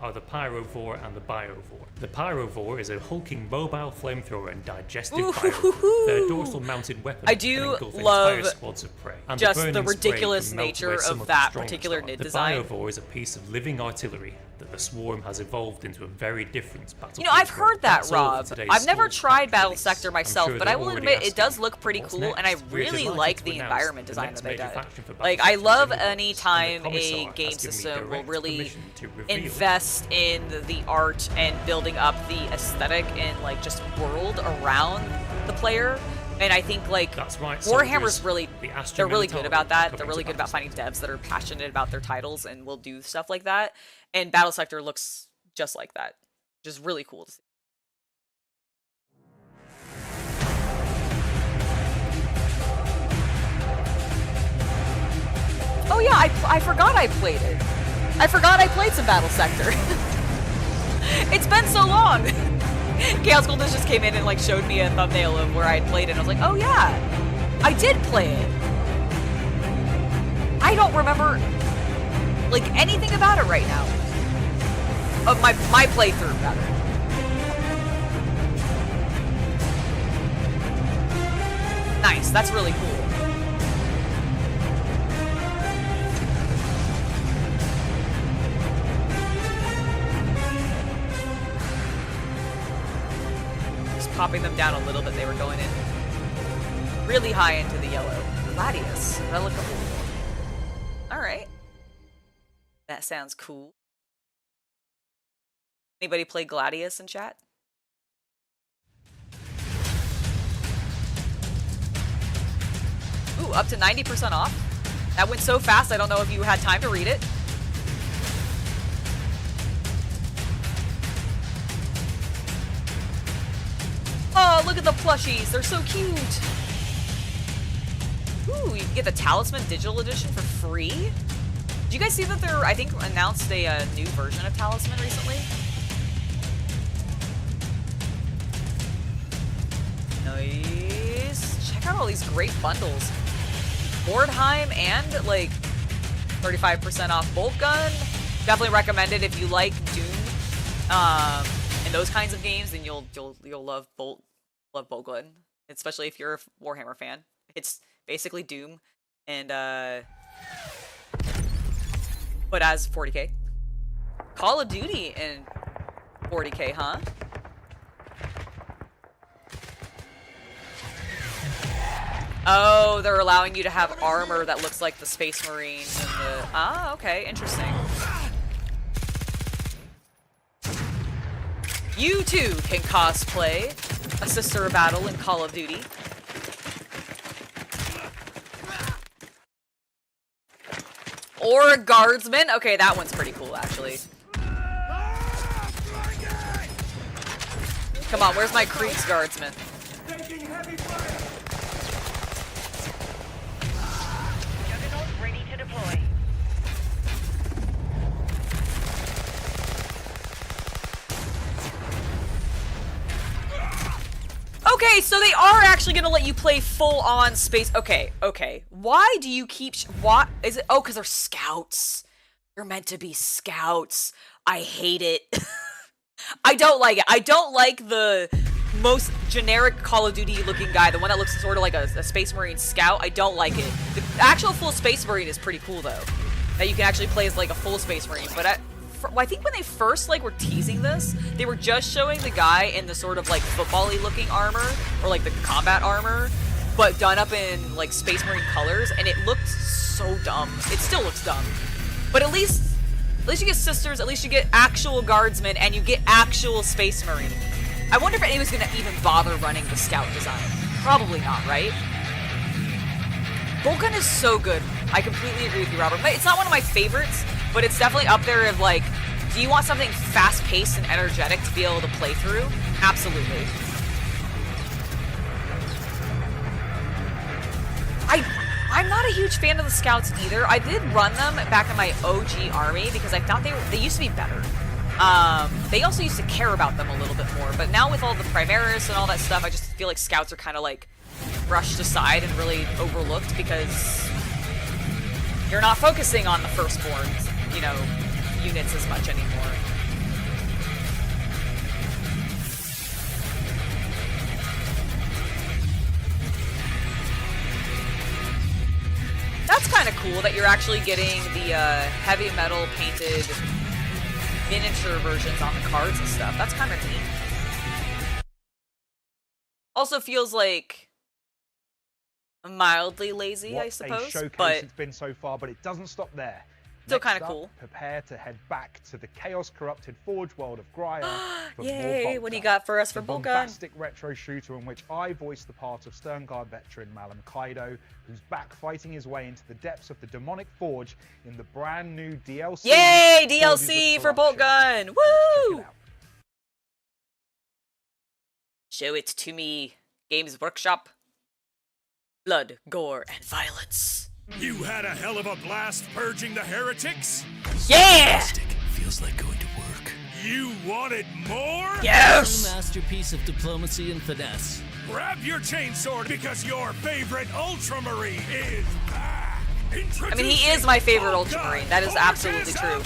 are the Pyrovore and the Biovore. The Pyrovore is a hulking mobile flamethrower and digestive biovore. Their dorsal mounted weapon I do can engulf love entire squads of prey. And just burning the spray ridiculous can melt nature away some of the that strongest particular armor. Nid the design. Biovore is a piece of living artillery that the Swarm has evolved into a very different battle. You know, I've heard that, Rob. I've never tried Battle Sector myself, but I will admit it does look pretty cool, and I really like the environment design that they did. Like, I love any time a game system will really invest in the art and building up the aesthetic and like just world around the player. And I think like Warhammer's really, they're really good about that. They're really good about finding devs that are passionate about their titles and will do stuff like that. And Battle Sector looks just like that, which is really cool to see. Oh yeah, I forgot I played it. I forgot I played some Battle Sector. It's been so long. Chaos Cultist just came in and like showed me a thumbnail of where I had played it. And I was like, oh yeah, I did play it. I don't remember like anything about it right now. Of my playthrough, rather. Nice, that's really cool. Popping them down a little bit, they were going in really high into the yellow. Gladius, that look cool. Alright. That sounds cool. Anybody play Gladius in chat? Ooh, up to 90% off. That went so fast, I don't know if you had time to read it. Oh, look at the plushies. They're so cute. Ooh, you can get the Talisman Digital Edition for free. Did you guys see that they're, I think, announced a new version of Talisman recently? Nice. Check out all these great bundles. Mordheim and, like, 35% off Bolt Gun. Definitely recommend it if you like Doom and those kinds of games. Then you'll love Bolt Gun, especially if you're a Warhammer fan. It's basically Doom, and but as 40k. Call of Duty in 40k, huh? Oh, they're allowing you to have armor that looks like the Space Marines and the... Ah, okay, interesting. You too can cosplay a sister battle in Call of Duty. Or a guardsman. Okay, that one's pretty cool, actually. Come on, where's my Creeks guardsman? Ready to deploy. Okay, so they are actually gonna let you play full-on space. Okay, okay. Why do you keep? What is it? Oh, because they're scouts. You're meant to be scouts. I hate it. I don't like it. I don't like the most generic Call of Duty looking guy, the one that looks sort of like a Space Marine scout. I don't like it. The actual full Space Marine is pretty cool though. That you can actually play as like a full Space Marine. But I think when they first like were teasing this, they were just showing the guy in the sort of like football-y looking armor or like the combat armor, but done up in like Space Marine colors, and it looked so dumb. It still looks dumb. But at least you get sisters, at least you get actual guardsmen, and you get actual Space Marine. I wonder if anyone's gonna even bother running the scout design. Probably not, right? Bolt Gun is so good. I completely agree with you, Robert. It's not one of my favorites, but it's definitely up there of like, do you want something fast-paced and energetic to be able to play through? Absolutely. I'm not a huge fan of the scouts either. I did run them back in my OG army because I thought they used to be better. They also used to care about them a little bit more, but now with all the Primaris and all that stuff, I just feel like scouts are kind of like brushed aside and really overlooked because you're not focusing on the firstborn, you know, units as much anymore. That's kind of cool that you're actually getting the heavy metal painted miniature versions on the cards and stuff. That's kind of neat. Also feels like mildly lazy, I suppose. What a showcase but it's been so far, but it doesn't stop there. Still kind of cool. Prepare to head back to the chaos-corrupted Forge world of Graia for Yay! more What do you got for us for Bolt Gun? Bombastic retro shooter in which I voiced the part of Sternguard veteran Malum Kaido, who's back fighting his way into the depths of the demonic Forge in the brand new DLC. Yay! DLC for Bolt Gun! Woo! Show it to me, Games Workshop. Blood, gore, and violence. You had a hell of a blast purging the heretics? Yeah! Feels like going to work. You wanted more? Yes! A masterpiece of diplomacy and finesse. Grab your chainsaw because your favorite Ultramarine is back! I mean, he is my favorite Ultramarine. That is absolutely true.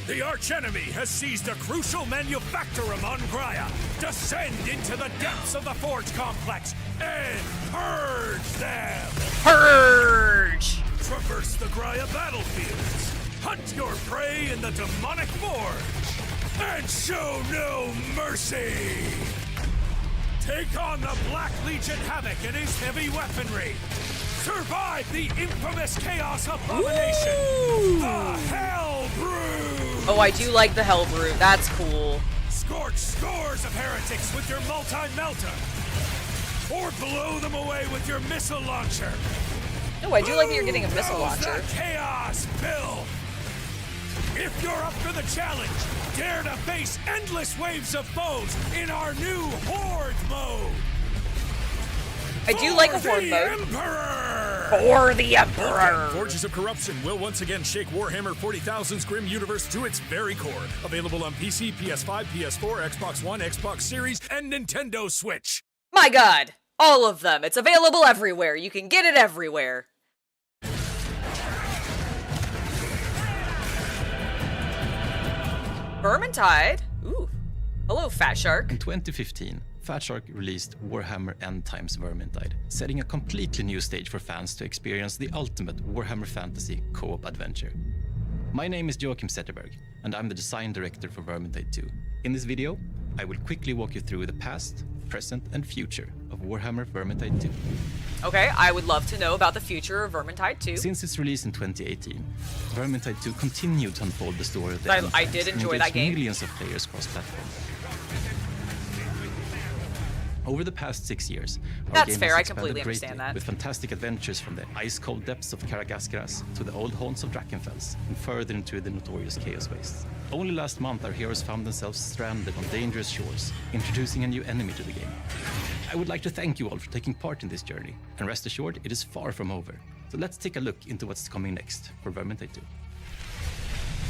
The archenemy has seized a crucial manufactorum on Graia. Descend into the depths of the Forge complex and purge them! Purge! Traverse the Graia battlefields. Hunt your prey in the demonic Forge. And show no mercy! Take on the Black Legion Havoc and his heavy weaponry. Survive the infamous Chaos Abomination! Ooh. The Hell Brew! Oh, I do like the Hell Brew. That's cool. Scorch scores of heretics with your multi-melter! Or blow them away with your missile launcher! Oh, I do like that you're getting a missile launcher. The Chaos Bill! If you're up for the challenge, dare to face endless waves of foes in our new Horde mode! I do like a Horde mode. For the Emperor! Forges of Corruption will once again shake Warhammer 40,000's grim universe to its very core. Available on PC, PS5, PS4, Xbox One, Xbox Series, and Nintendo Switch. My god! All of them. It's available everywhere. You can get it everywhere. Vermintide? Ooh. Hello, Fat Shark. In 2015, Fat Shark released Warhammer End Times Vermintide, setting a completely new stage for fans to experience the ultimate Warhammer Fantasy co-op adventure. My name is Joachim Zetterberg, and I'm the design director for Vermintide 2. In this video, I will quickly walk you through the past, present, and future of Warhammer Vermintide 2. Okay, I would love to know about the future of Vermintide 2. Since its release in 2018, Vermintide 2 continued to unfold the story of the End I Times did and enjoy that engaged game. millions of players cross-platform. Over the past 6 years, our That's game fair, has I expanded completely greatly, understand that. with fantastic adventures from the ice-cold depths of Karagaskras to the old haunts of Drakenfels and further into the notorious Chaos Wastes. Only last month, our heroes found themselves stranded on dangerous shores, introducing a new enemy to the game. I would like to thank you all for taking part in this journey, and rest assured, it is far from over. So let's take a look into what's coming next for Vermintide 2.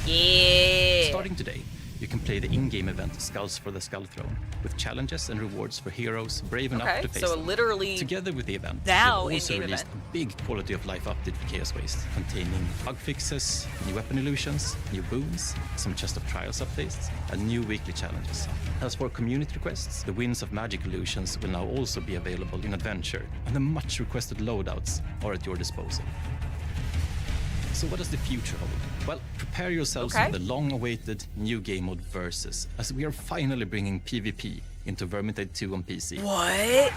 Yeah! Starting today, you can play the in-game event Skulls for the Skull Throne, with challenges and rewards for heroes brave enough to face so them. literally Together with the event, now we've also in-game released event. a big quality of life update for Chaos Waste, containing bug fixes, new weapon illusions, new boons, some chest of trials updates, and new weekly challenges. As for community requests, the Winds of Magic illusions will now also be available in Adventure, and the much requested loadouts are at your disposal. So what does the future hold? Well, prepare yourselves for the long-awaited new game mode Versus, as we are finally bringing PvP into Vermintide 2 on PC. What?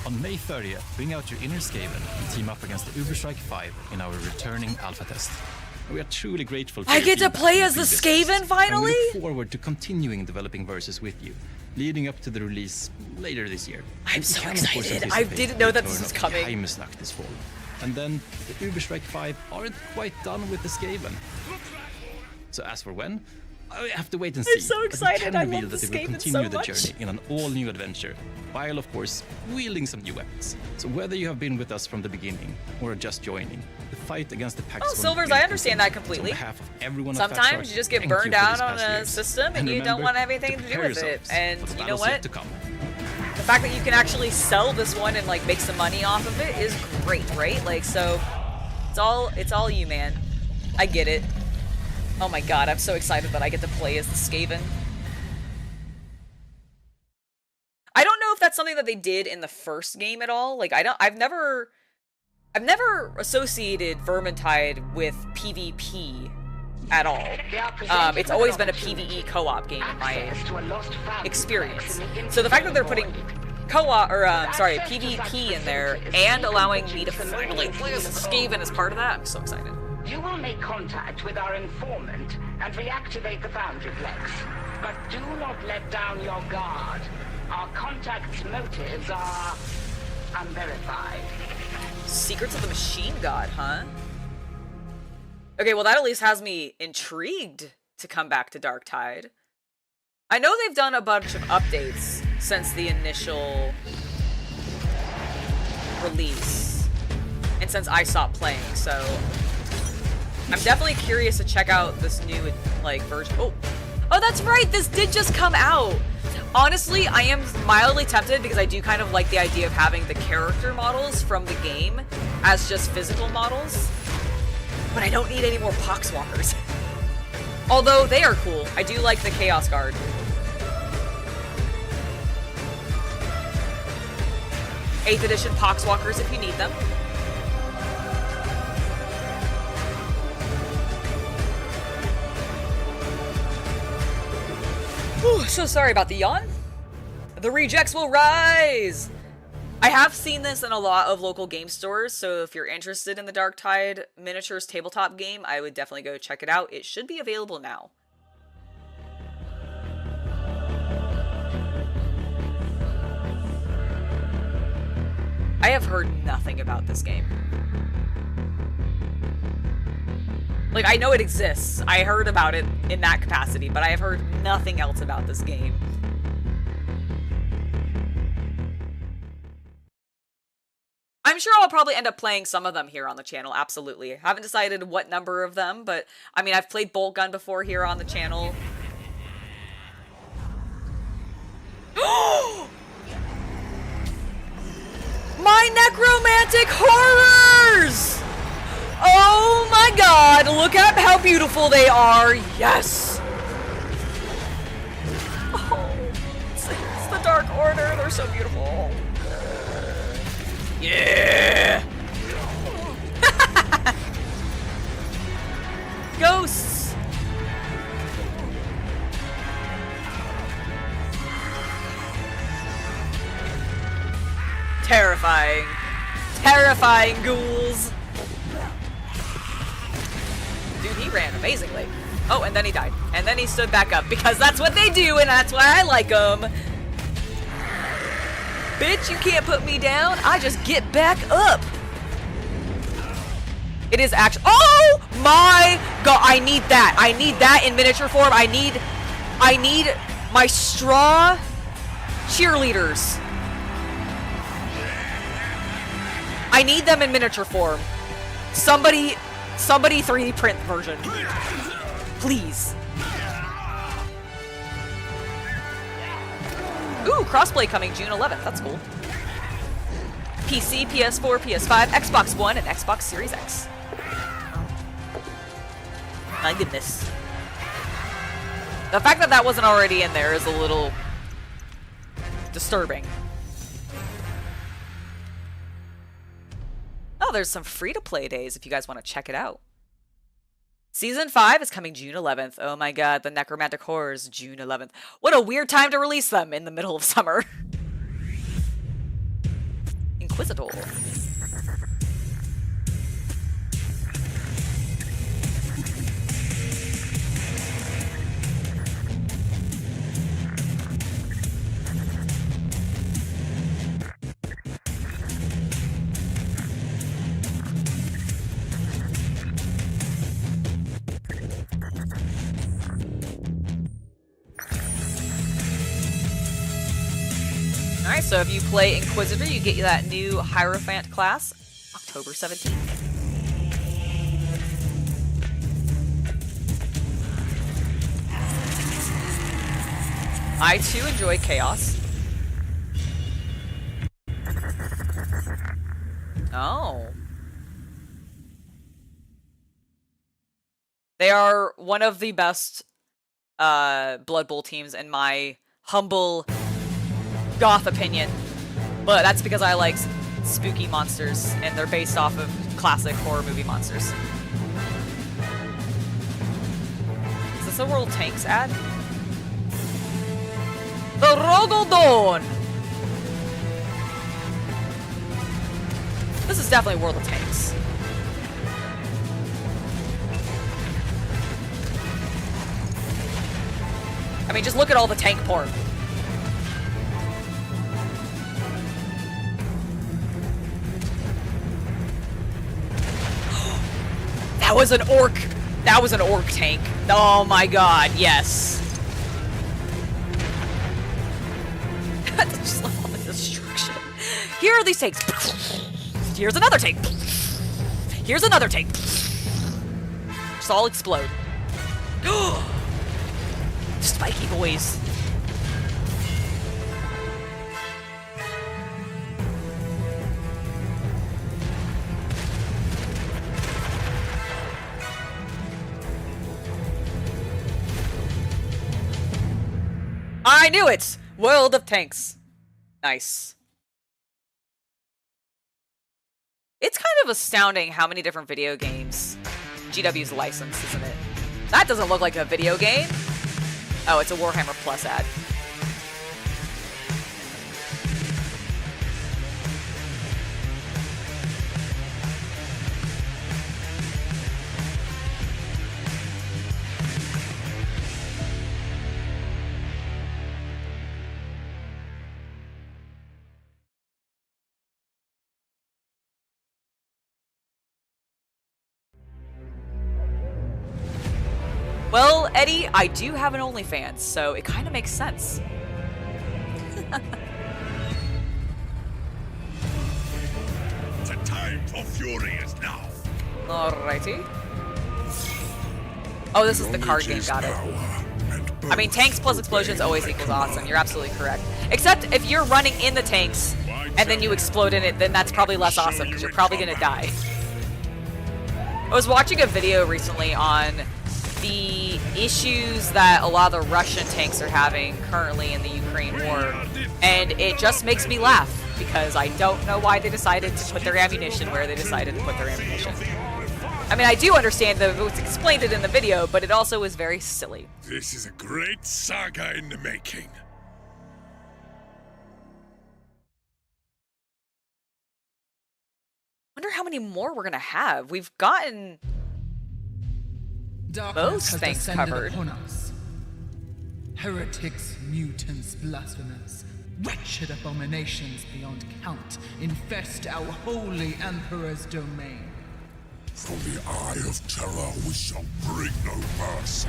On May 30th, bring out your inner Skaven and team up against the Uberstrike 5 in our returning alpha test. We are truly grateful for I your get to feedback play on as the previous Skaven tests, finally? And we look forward to continuing developing Versus with you, leading up to the release later this year. I'm We so can, of course, excited. I anticipate didn't know the that this return was of coming. Heimisnacht this fall. And then the Uberstrike 5 aren't quite done with the Skaven. So as for when, I have to wait and see. I'm so But we excited. can I reveal love that the they will Skaven continue so the much. journey in an all-new adventure, while of course wielding some new weapons. So whether you have been with us from the beginning or are just joining, the fight against the Pax. Oh, Silvers, I understand that completely. So on behalf of everyone at Fat Sometimes Shark, you just get thank you burned for out these on past a years. system and you don't remember want anything to do prepare with it. yourselves And for the you know battles what? yet to come. The fact that you can actually sell this one and like make some money off of it is great, right? Like, so it's all you, man. I get it. Oh my god, I'm so excited that I get to play as the Skaven. I don't know if that's something that they did in the first game at all. Like, I've never associated Vermintide with PvP at all. It's always been a PvE co-op game in my experience. So the fact that they're putting co-op, or PvP in there and allowing me to finally play as Skaven as part of that, I'm so excited. You will make contact with our informant and reactivate the Foundry Plex. But do not let down your guard. Our contact's motives are unverified. Secrets of the Machine God, huh? Okay, well that at least has me intrigued to come back to Darktide. I know they've done a bunch of updates since the initial release, and since I stopped playing, so I'm definitely curious to check out this new, like, version. Oh, that's right, this did just come out! Honestly, I am mildly tempted because I do kind of like the idea of having the character models from the game as just physical models. But I don't need any more Poxwalkers. Although they are cool. I do like the Chaos Guard. Eighth edition Poxwalkers if you need them. Whew, so sorry about the yawn. The rejects will rise! I have seen this in a lot of local game stores, so if you're interested in the Darktide Miniatures tabletop game, I would definitely go check it out. It should be available now. I have heard nothing about this game. Like, I know it exists. I heard about it in that capacity, but I have heard nothing else about this game. I'm sure I'll probably end up playing some of them here on the channel, absolutely. I haven't decided what number of them, but I mean, I've played Bolt Gun before here on the channel. My necromantic horrors! Oh my god, look at how beautiful they are. Yes! Oh, it's the Dark Order. They're so beautiful. Yeah! Ghosts! Terrifying. Terrifying ghouls. Dude, he ran amazingly. Oh, and then he died. And then he stood back up because that's what they do and that's why I like them. Bitch, you can't put me down. I just get back up. It is actually... Oh my god, I need that. I need that in miniature form. I need my straw cheerleaders. I need them in miniature form. Somebody 3D print version. Please. Ooh, crossplay coming June 11th. That's cool. PC, PS4, PS5, Xbox One, and Xbox Series X. My goodness. The fact that that wasn't already in there is a little disturbing. Oh, there's some free-to-play days if you guys want to check it out. Season 5 is coming June 11th. Oh my god, the Necromantic Horrors, June 11th. What a weird time to release them in the middle of summer. Inquisitor. Alright, so if you play Inquisitor, you get that new Hierophant class, October 17th. I too enjoy Chaos. Oh. They are one of the best Blood Bowl teams in my humble goth opinion, but that's because I like spooky monsters and they're based off of classic horror movie monsters. Is this a World Tanks ad? The Rogodon! This is definitely World of Tanks. I mean, just look at all the tank porn. That was an orc. That was an orc tank. Oh my god, yes. I just love all the destruction. Here are these tanks. Here's another tank. Here's another tank. Just all explode. Spiky boys. I knew it! World of Tanks. Nice. It's kind of astounding how many different video games GW's licensed, isn't it? That doesn't look like a video game. Oh, it's a Warhammer Plus ad. Well, Eddie, I do have an OnlyFans, so it kind of makes sense. The time for fury is now. Alrighty. Oh, this is the card game, got it. I mean, tanks plus explosions always equals awesome. You're absolutely correct. Except if you're running in the tanks and then you explode in it, then that's probably less awesome because you're probably going to die. I was watching a video recently on the issues that a lot of the Russian tanks are having currently in the Ukraine war, and it just makes me laugh because I don't know why they decided to put their ammunition where they decided to put their ammunition. I mean, I do understand that it was explained it in the video, but it also was very silly. This is a great saga in the making. Wonder how many more we're gonna have. We've gotten most things covered. Upon us. Heretics, mutants, blasphemers, wretched abominations beyond count infest our holy emperor's domain. From the eye of terror we shall bring no mercy.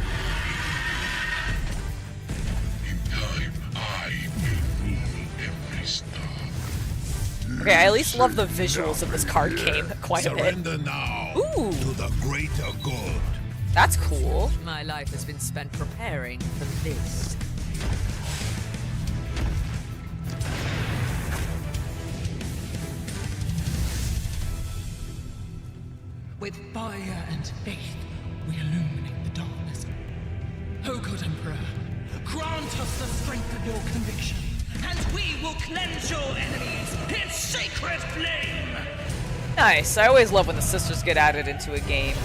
In time, I will rule every star. Okay, I at least love the visuals of this card game quite a bit. Surrender now Ooh, to the greater good. that's cool. My life has been spent preparing for this. With fire and faith, we illuminate the darkness. O God Emperor, grant us the strength of your conviction, and we will cleanse your enemies in sacred flame! Nice. I always love when the sisters get added into a game.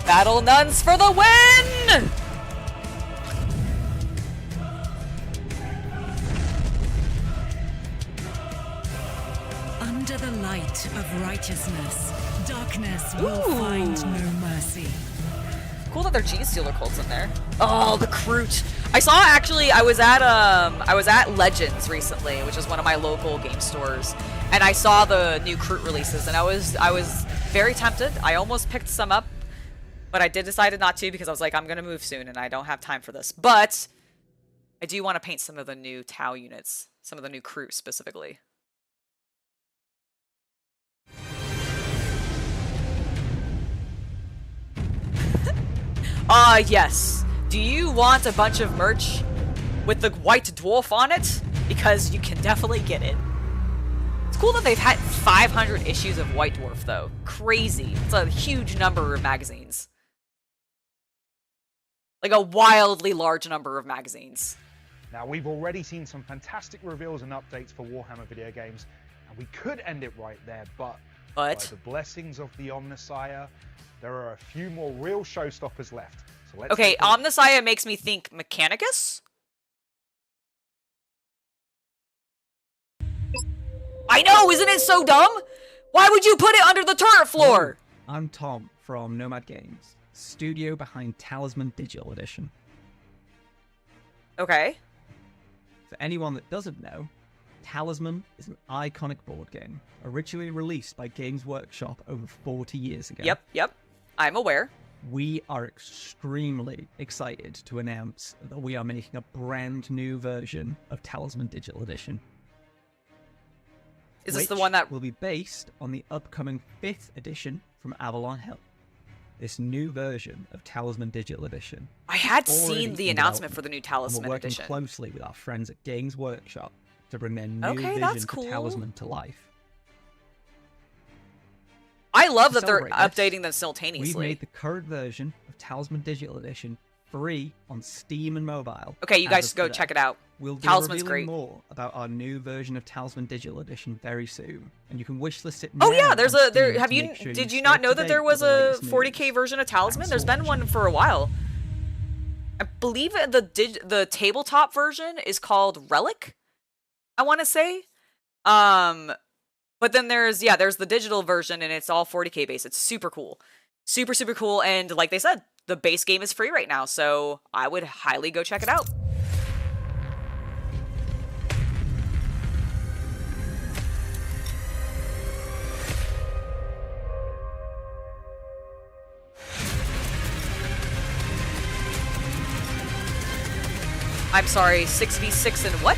Battle nuns for the win! Under the light of righteousness, darkness will find no mercy. Cool that there are G-Stealer cults in there. Oh, the Kroot. I saw actually. I was at Legends recently, which is one of my local game stores, and I saw the new Kroot releases, and I was very tempted. I almost picked some up, but I decided not to because I was like, I'm gonna move soon, and I don't have time for this. But I do want to paint some of the new Tau units, some of the new Kroot specifically. Yes. Do you want a bunch of merch with the white dwarf on it? Because you can definitely get it. It's cool that they've had 500 issues of White Dwarf, though. Crazy. It's a huge number of magazines. Like a wildly large number of magazines. Now, we've already seen some fantastic reveals and updates for Warhammer video games, and we could end it right there, but by the blessings of the Omnissiah, there are a few more real showstoppers left. So let's okay, Omnissiah makes me think Mechanicus? I know, isn't it so dumb? Why would you put it under the turret floor? I'm Tom from Nomad Games, studio behind Talisman Digital Edition. Okay. For anyone that doesn't know, Talisman is an iconic board game, originally released by Games Workshop over 40 years ago. Yep. I'm aware. We are extremely excited to announce that we are making a brand new version of Talisman Digital Edition. Is this the one that will be based on the upcoming 5th edition from Avalon Hill? This new version of Talisman Digital Edition. I had seen the announcement for the new Talisman We're working Edition. closely with our friends at Games Workshop to bring their new Okay, vision that's for cool. Talisman to life. I love To that they're celebrate this, updating them simultaneously. We've made the current version of Talisman Digital Edition free on Steam and mobile. Okay, you as guys of go today. check it out. We'll be Talisman's revealing great. more about our new version of Talisman Digital Edition very soon, and you can wishlist it. Oh now yeah, there's on a there. Steam Have to you? make sure Did you stay not up know to that date there with was the a latest news. 40K version of Talisman? There's been one for a while. I believe the tabletop version is called Relic. I want to say. But then there's the digital version and it's all 40K based. It's super cool. Super cool, and like they said, the base game is free right now, so I would highly go check it out. I'm sorry, 6v6 and what?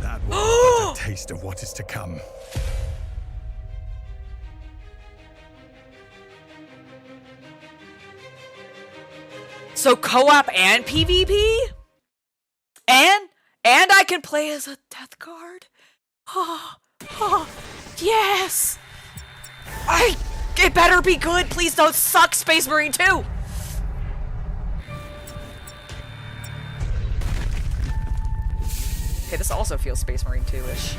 That was but a taste of what is to come. So co-op and PvP? And I can play as a death guard? Yes! It better be good. Please don't suck, Space Marine 2. Okay, this also feels Space Marine 2-ish.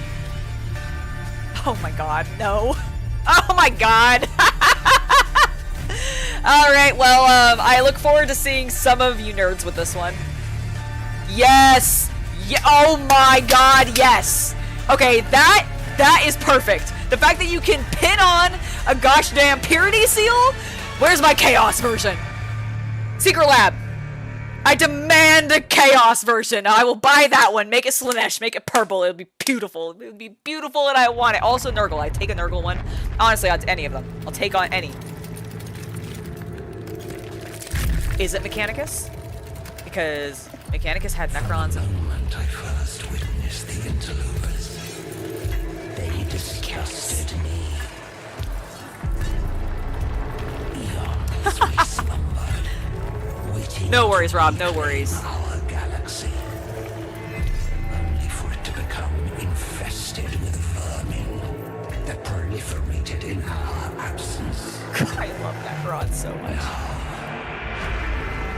Oh my god, no. Oh my god. Alright, well, I look forward to seeing some of you nerds with this one. Yes! Oh my god, yes! Okay, that is perfect. The fact that you can pin on a gosh damn purity seal? Where's my chaos version? Secret Lab. I demand a chaos version. I will buy that one. Make it Slanesh. Make it purple. It'll be beautiful. It would be beautiful and I want it. Also Nurgle. I'd take a Nurgle one. Honestly, any of them. I'll take on any. Is it Mechanicus? Because Mechanicus had Necrons. The moment I first witnessed the interlopers, they disgusted me. Eons we slumbered, waiting. No worries, Rob. No worries. Our galaxy, only for it to become infested with vermin that proliferated in our absence. I love Necron so much.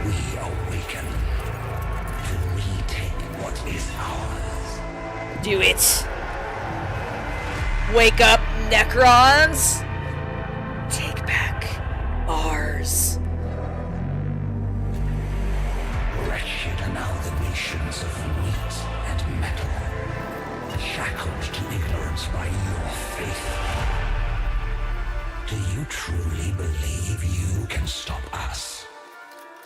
We awaken to retake what is ours. Do it. Wake up, Necrons. Take back ours. Wretched amalgamations of meat and metal, shackled to ignorance by your faith. Do you truly believe you can stop us?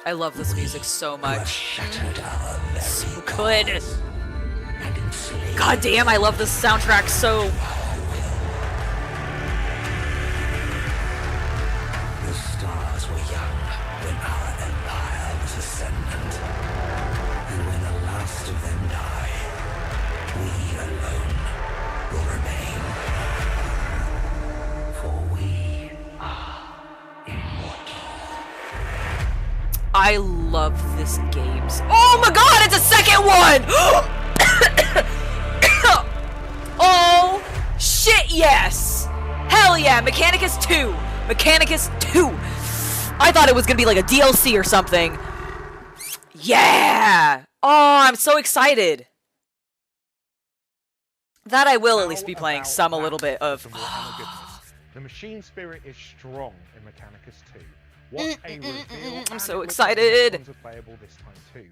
I love this music so much. Shattered our very so good. And enslaved. God damn, I love this soundtrack so. The stars were young when our empire was ascendant. And when the last of them die, we alone will remain. For we are immortal. I love this games. Oh my god, it's a second one! Oh, shit, yes! Hell yeah, Mechanicus 2! Mechanicus 2! I thought it was gonna be like a DLC or something. Yeah! Oh, I'm so excited. That I will at least be playing some a little bit of. The machine spirit is strong in Mechanicus 2. What a reveal. I'm so excited. Playable this time too.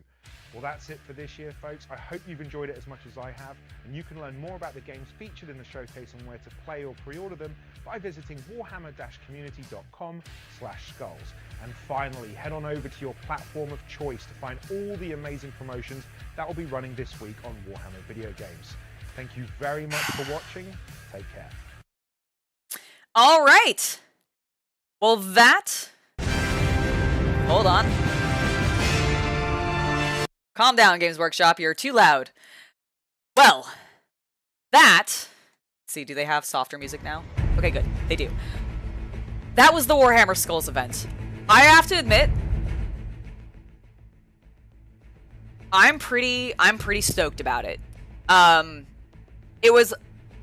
Well, that's it for this year, folks. I hope you've enjoyed it as much as I have, and you can learn more about the games featured in the showcase and where to play or pre-order them by visiting warhammer-community.com/skulls. And finally, head on over to your platform of choice to find all the amazing promotions that will be running this week on Warhammer Video Games. Thank you very much for watching. Take care. All right. Well, that... Hold on. Calm down, Games Workshop. You're too loud. Well, that... Let's see, do they have softer music now? Okay, good. They do. That was the Warhammer Skulls event. I have to admit, I'm pretty stoked about it. It was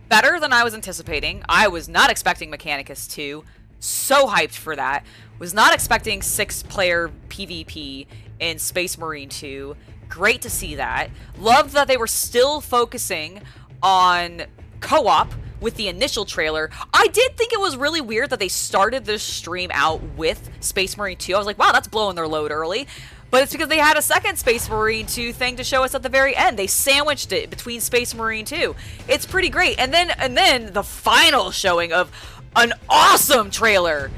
better than I was anticipating. I was not expecting Mechanicus 2. So hyped for that. Was not expecting 6-player PvP in Space Marine 2. Great to see that. Loved that they were still focusing on co-op with the initial trailer. I did think it was really weird that they started this stream out with Space Marine 2. I was like, wow, that's blowing their load early. But it's because they had a second Space Marine 2 thing to show us at the very end. They sandwiched it between Space Marine 2. It's pretty great. And then the final showing of an awesome trailer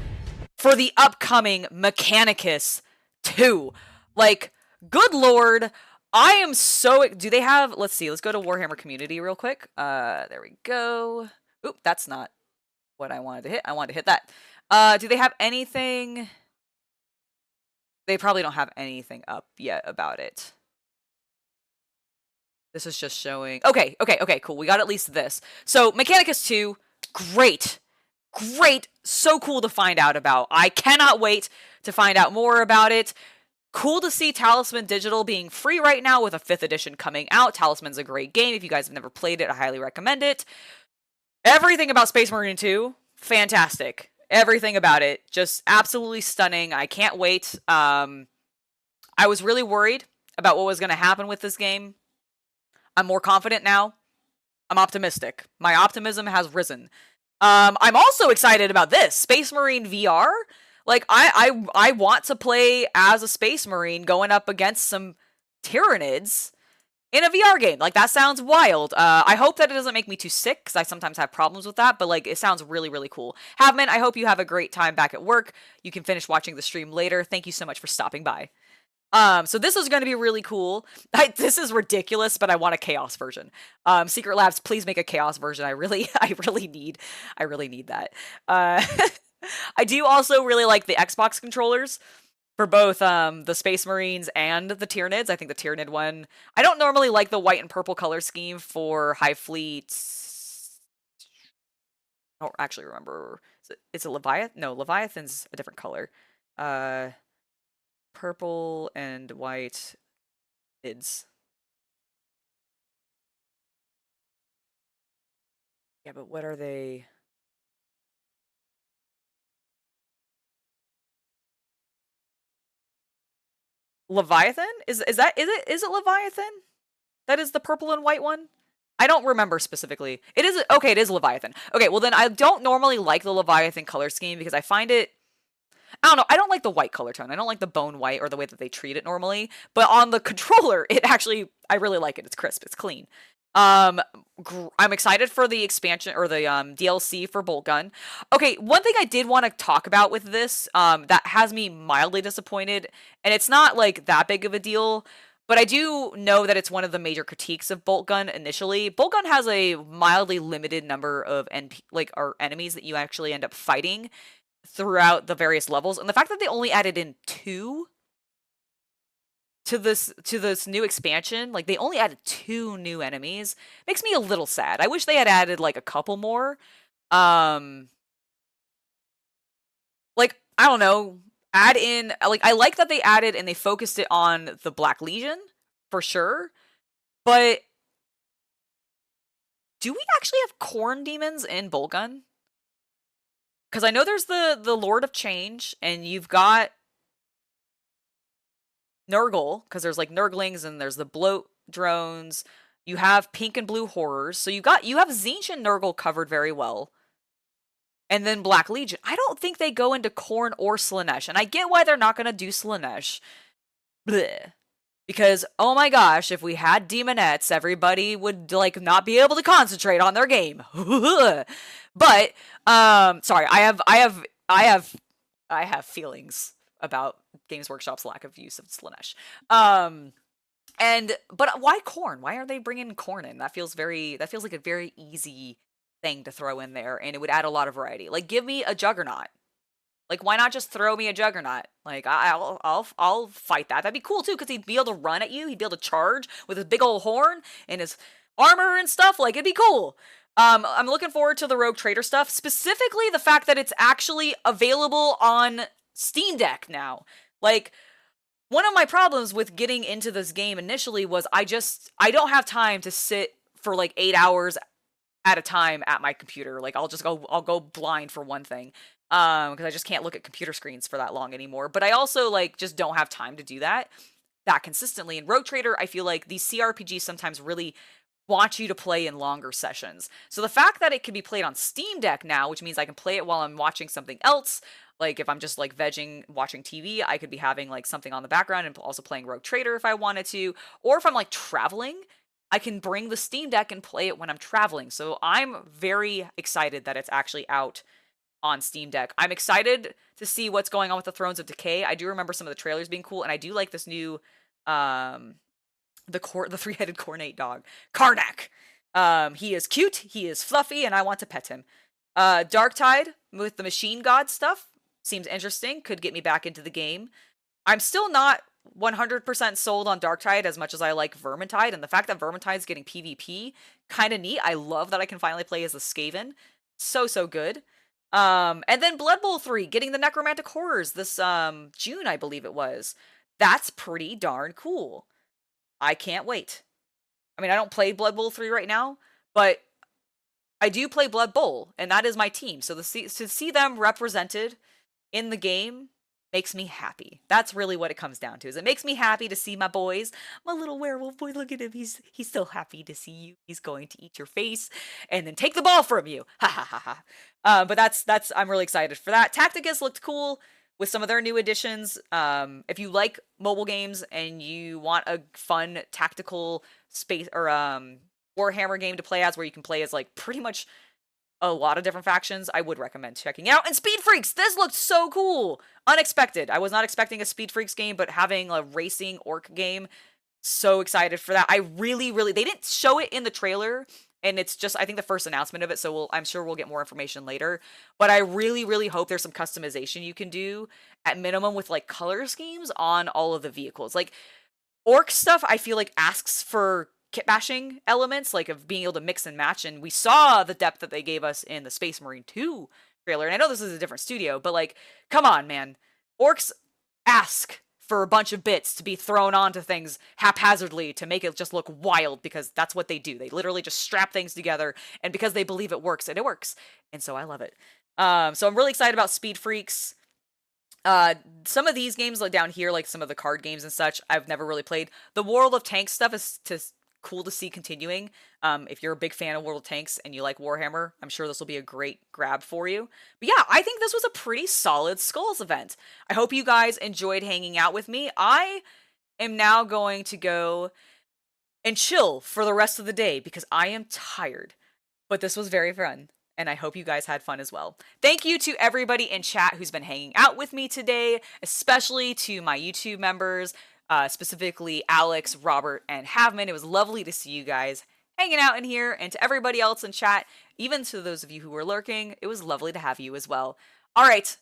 for the upcoming Mechanicus 2. Like, good lord, I am so... Do they have... Let's see, let's go to Warhammer Community real quick. There we go. Oop, that's not what I wanted to hit. I wanted to hit that. Do they have anything... They probably don't have anything up yet about it. This is just showing... Okay, cool. We got at least this. So, Mechanicus 2, great. Great. So cool to find out about. I cannot wait to find out more about it. Cool to see Talisman Digital being free right now with a 5th edition coming out. Talisman's a great game. If you guys have never played it, I highly recommend it. Everything about Space Marine 2, fantastic. Everything about it, just absolutely stunning. I can't wait. I was really worried about what was going to happen with this game. I'm more confident now. I'm optimistic. My optimism has risen. I'm also excited about this. Space Marine VR. Like, I want to play as a Space Marine going up against some Tyranids in a VR game. Like, that sounds wild. I hope that it doesn't make me too sick, because I sometimes have problems with that, but, like, it sounds really, really cool. Havman, I hope you have a great time back at work. You can finish watching the stream later. Thank you so much for stopping by. So this is going to be really cool. This is ridiculous, but I want a Chaos version. Secret Labs, please make a Chaos version. I really need that. I do also really like the Xbox controllers for both the Space Marines and the Tyranids. I think the Tyranid one... I don't normally like the white and purple color scheme for Hive Fleet. I don't actually remember. Is it Leviathan? No, Leviathan's a different color. Purple and white ids. Yeah, but what are they? Leviathan? Is it Leviathan? That is the purple and white one? I don't remember specifically. It is okay, it is Leviathan. Okay, well then I don't normally like the Leviathan color scheme because I find it... I don't know, I don't like the white color tone. I don't like the bone white or the way that they treat it normally. But on the controller, it actually... I really like it. It's crisp. It's clean. I'm excited for the expansion or the DLC for Bolt Gun. Okay, one thing I did want to talk about with this that has me mildly disappointed, and it's not like that big of a deal, but I do know that it's one of the major critiques of Bolt Gun initially. Bolt Gun has a mildly limited number of enemies that you actually end up fighting throughout the various levels, and the fact that they only added in 2 to this new expansion, like they only added 2 new enemies, makes me a little sad. I wish they had added like a couple more. Like, I don't know, add in, like, I like that they added and they focused it on the Black Legion for sure, but do we actually have corn demons in Bolt Gun? Because I know there's the Lord of Change, and you've got Nurgle, because there's like Nurglings and there's the bloat drones. You have pink and blue horrors. So you have Tzeentch and Nurgle covered very well. And then Black Legion. I don't think they go into Khorne or Slaanesh. And I get why they're not going to do Slaanesh. Bleh. Because, oh my gosh, if we had Demonettes, everybody would like not be able to concentrate on their game. But, sorry, I have feelings about Games Workshop's lack of use of Slaanesh. But why Khorne? Why are they bringing Khorne in? That feels like a very easy thing to throw in there, and it would add a lot of variety. Like, give me a Juggernaut. Like, why not just throw me a Juggernaut? Like, I'll fight that. That'd be cool too, because he'd be able to run at you. He'd be able to charge with his big old horn and his armor and stuff. Like, it'd be cool. I'm looking forward to the Rogue Trader stuff, specifically the fact that it's actually available on Steam Deck now. Like, one of my problems with getting into this game initially was I don't have time to sit for like 8 hours at a time at my computer. Like, I'll go blind for one thing. Because I just can't look at computer screens for that long anymore. But I also, like, just don't have time to do that consistently. In Rogue Trader, I feel like these CRPGs sometimes really want you to play in longer sessions. So the fact that it can be played on Steam Deck now, which means I can play it while I'm watching something else, like if I'm just like vegging, watching TV, I could be having like something on the background and also playing Rogue Trader if I wanted to. Or if I'm like traveling, I can bring the Steam Deck and play it when I'm traveling. So I'm very excited that it's actually out on Steam Deck. I'm excited to see what's going on with the Thrones of Decay. I do remember some of the trailers being cool, and I do like this new the 3-headed Khornate dog, Karnak. He is cute, he is fluffy, and I want to pet him. Darktide with the Machine God stuff seems interesting, could get me back into the game. I'm still not 100% sold on Darktide as much as I like Vermintide, and the fact that Vermintide's getting PvP, kind of neat. I love that I can finally play as a Skaven. So good. And then Blood Bowl 3, getting the Necromantic Horrors this June, I believe it was. That's pretty darn cool. I can't wait. I mean, I don't play Blood Bowl 3 right now, but I do play Blood Bowl, and that is my team. So to see them represented in the game makes me happy. That's really what it comes down to. Is it makes me happy to see my boys. My little werewolf boy, look at him. He's so happy to see you. He's going to eat your face and then take the ball from you. Ha ha ha ha. But that's I'm really excited for that. Tacticus looked cool with some of their new additions. If you like mobile games and you want a fun tactical space or Warhammer game to play as, where you can play as like pretty much a lot of different factions, I would recommend checking out. And Speed Freaks, this looked so cool. Unexpected. I was not expecting a Speed Freaks game, but having a racing orc game, so excited for that. I really, they didn't show it in the trailer, and it's just, I think, the first announcement of it, so I'm sure we'll get more information later. But I really hope there's some customization you can do, at minimum, with like color schemes on all of the vehicles. Like, orc stuff, I feel like asks for kit bashing elements, like of being able to mix and match, and we saw the depth that they gave us in the Space Marine 2 trailer. And I know this is a different studio, but like, come on, man. Orcs ask for a bunch of bits to be thrown onto things haphazardly to make it just look wild, because that's what they do. They literally just strap things together, and because they believe it works, and it works. And so I love it. So I'm really excited about Speed Freaks. Some of these games, like down here, like some of the card games and such, I've never really played. The World of Tanks stuff is cool to see continuing. If you're a big fan of World of Tanks and you like Warhammer, I'm sure this will be a great grab for you. But yeah, I think this was a pretty solid Skulls event. I hope you guys enjoyed hanging out with me. I am now going to go and chill for the rest of the day because I am tired. But this was very fun, and I hope you guys had fun as well. Thank you to everybody in chat who's been hanging out with me today, especially to my YouTube members, specifically Alex, Robert, and Havman. It was lovely to see you guys hanging out in here, and to everybody else in chat, even to those of you who were lurking, it was lovely to have you as well. All right,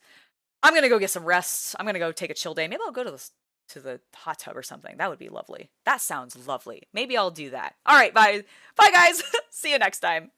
I'm gonna go get some rest. I'm gonna go take a chill day. Maybe I'll go to the hot tub or something. That would be lovely. That sounds lovely. Maybe I'll do that. All right, bye guys. See you next time.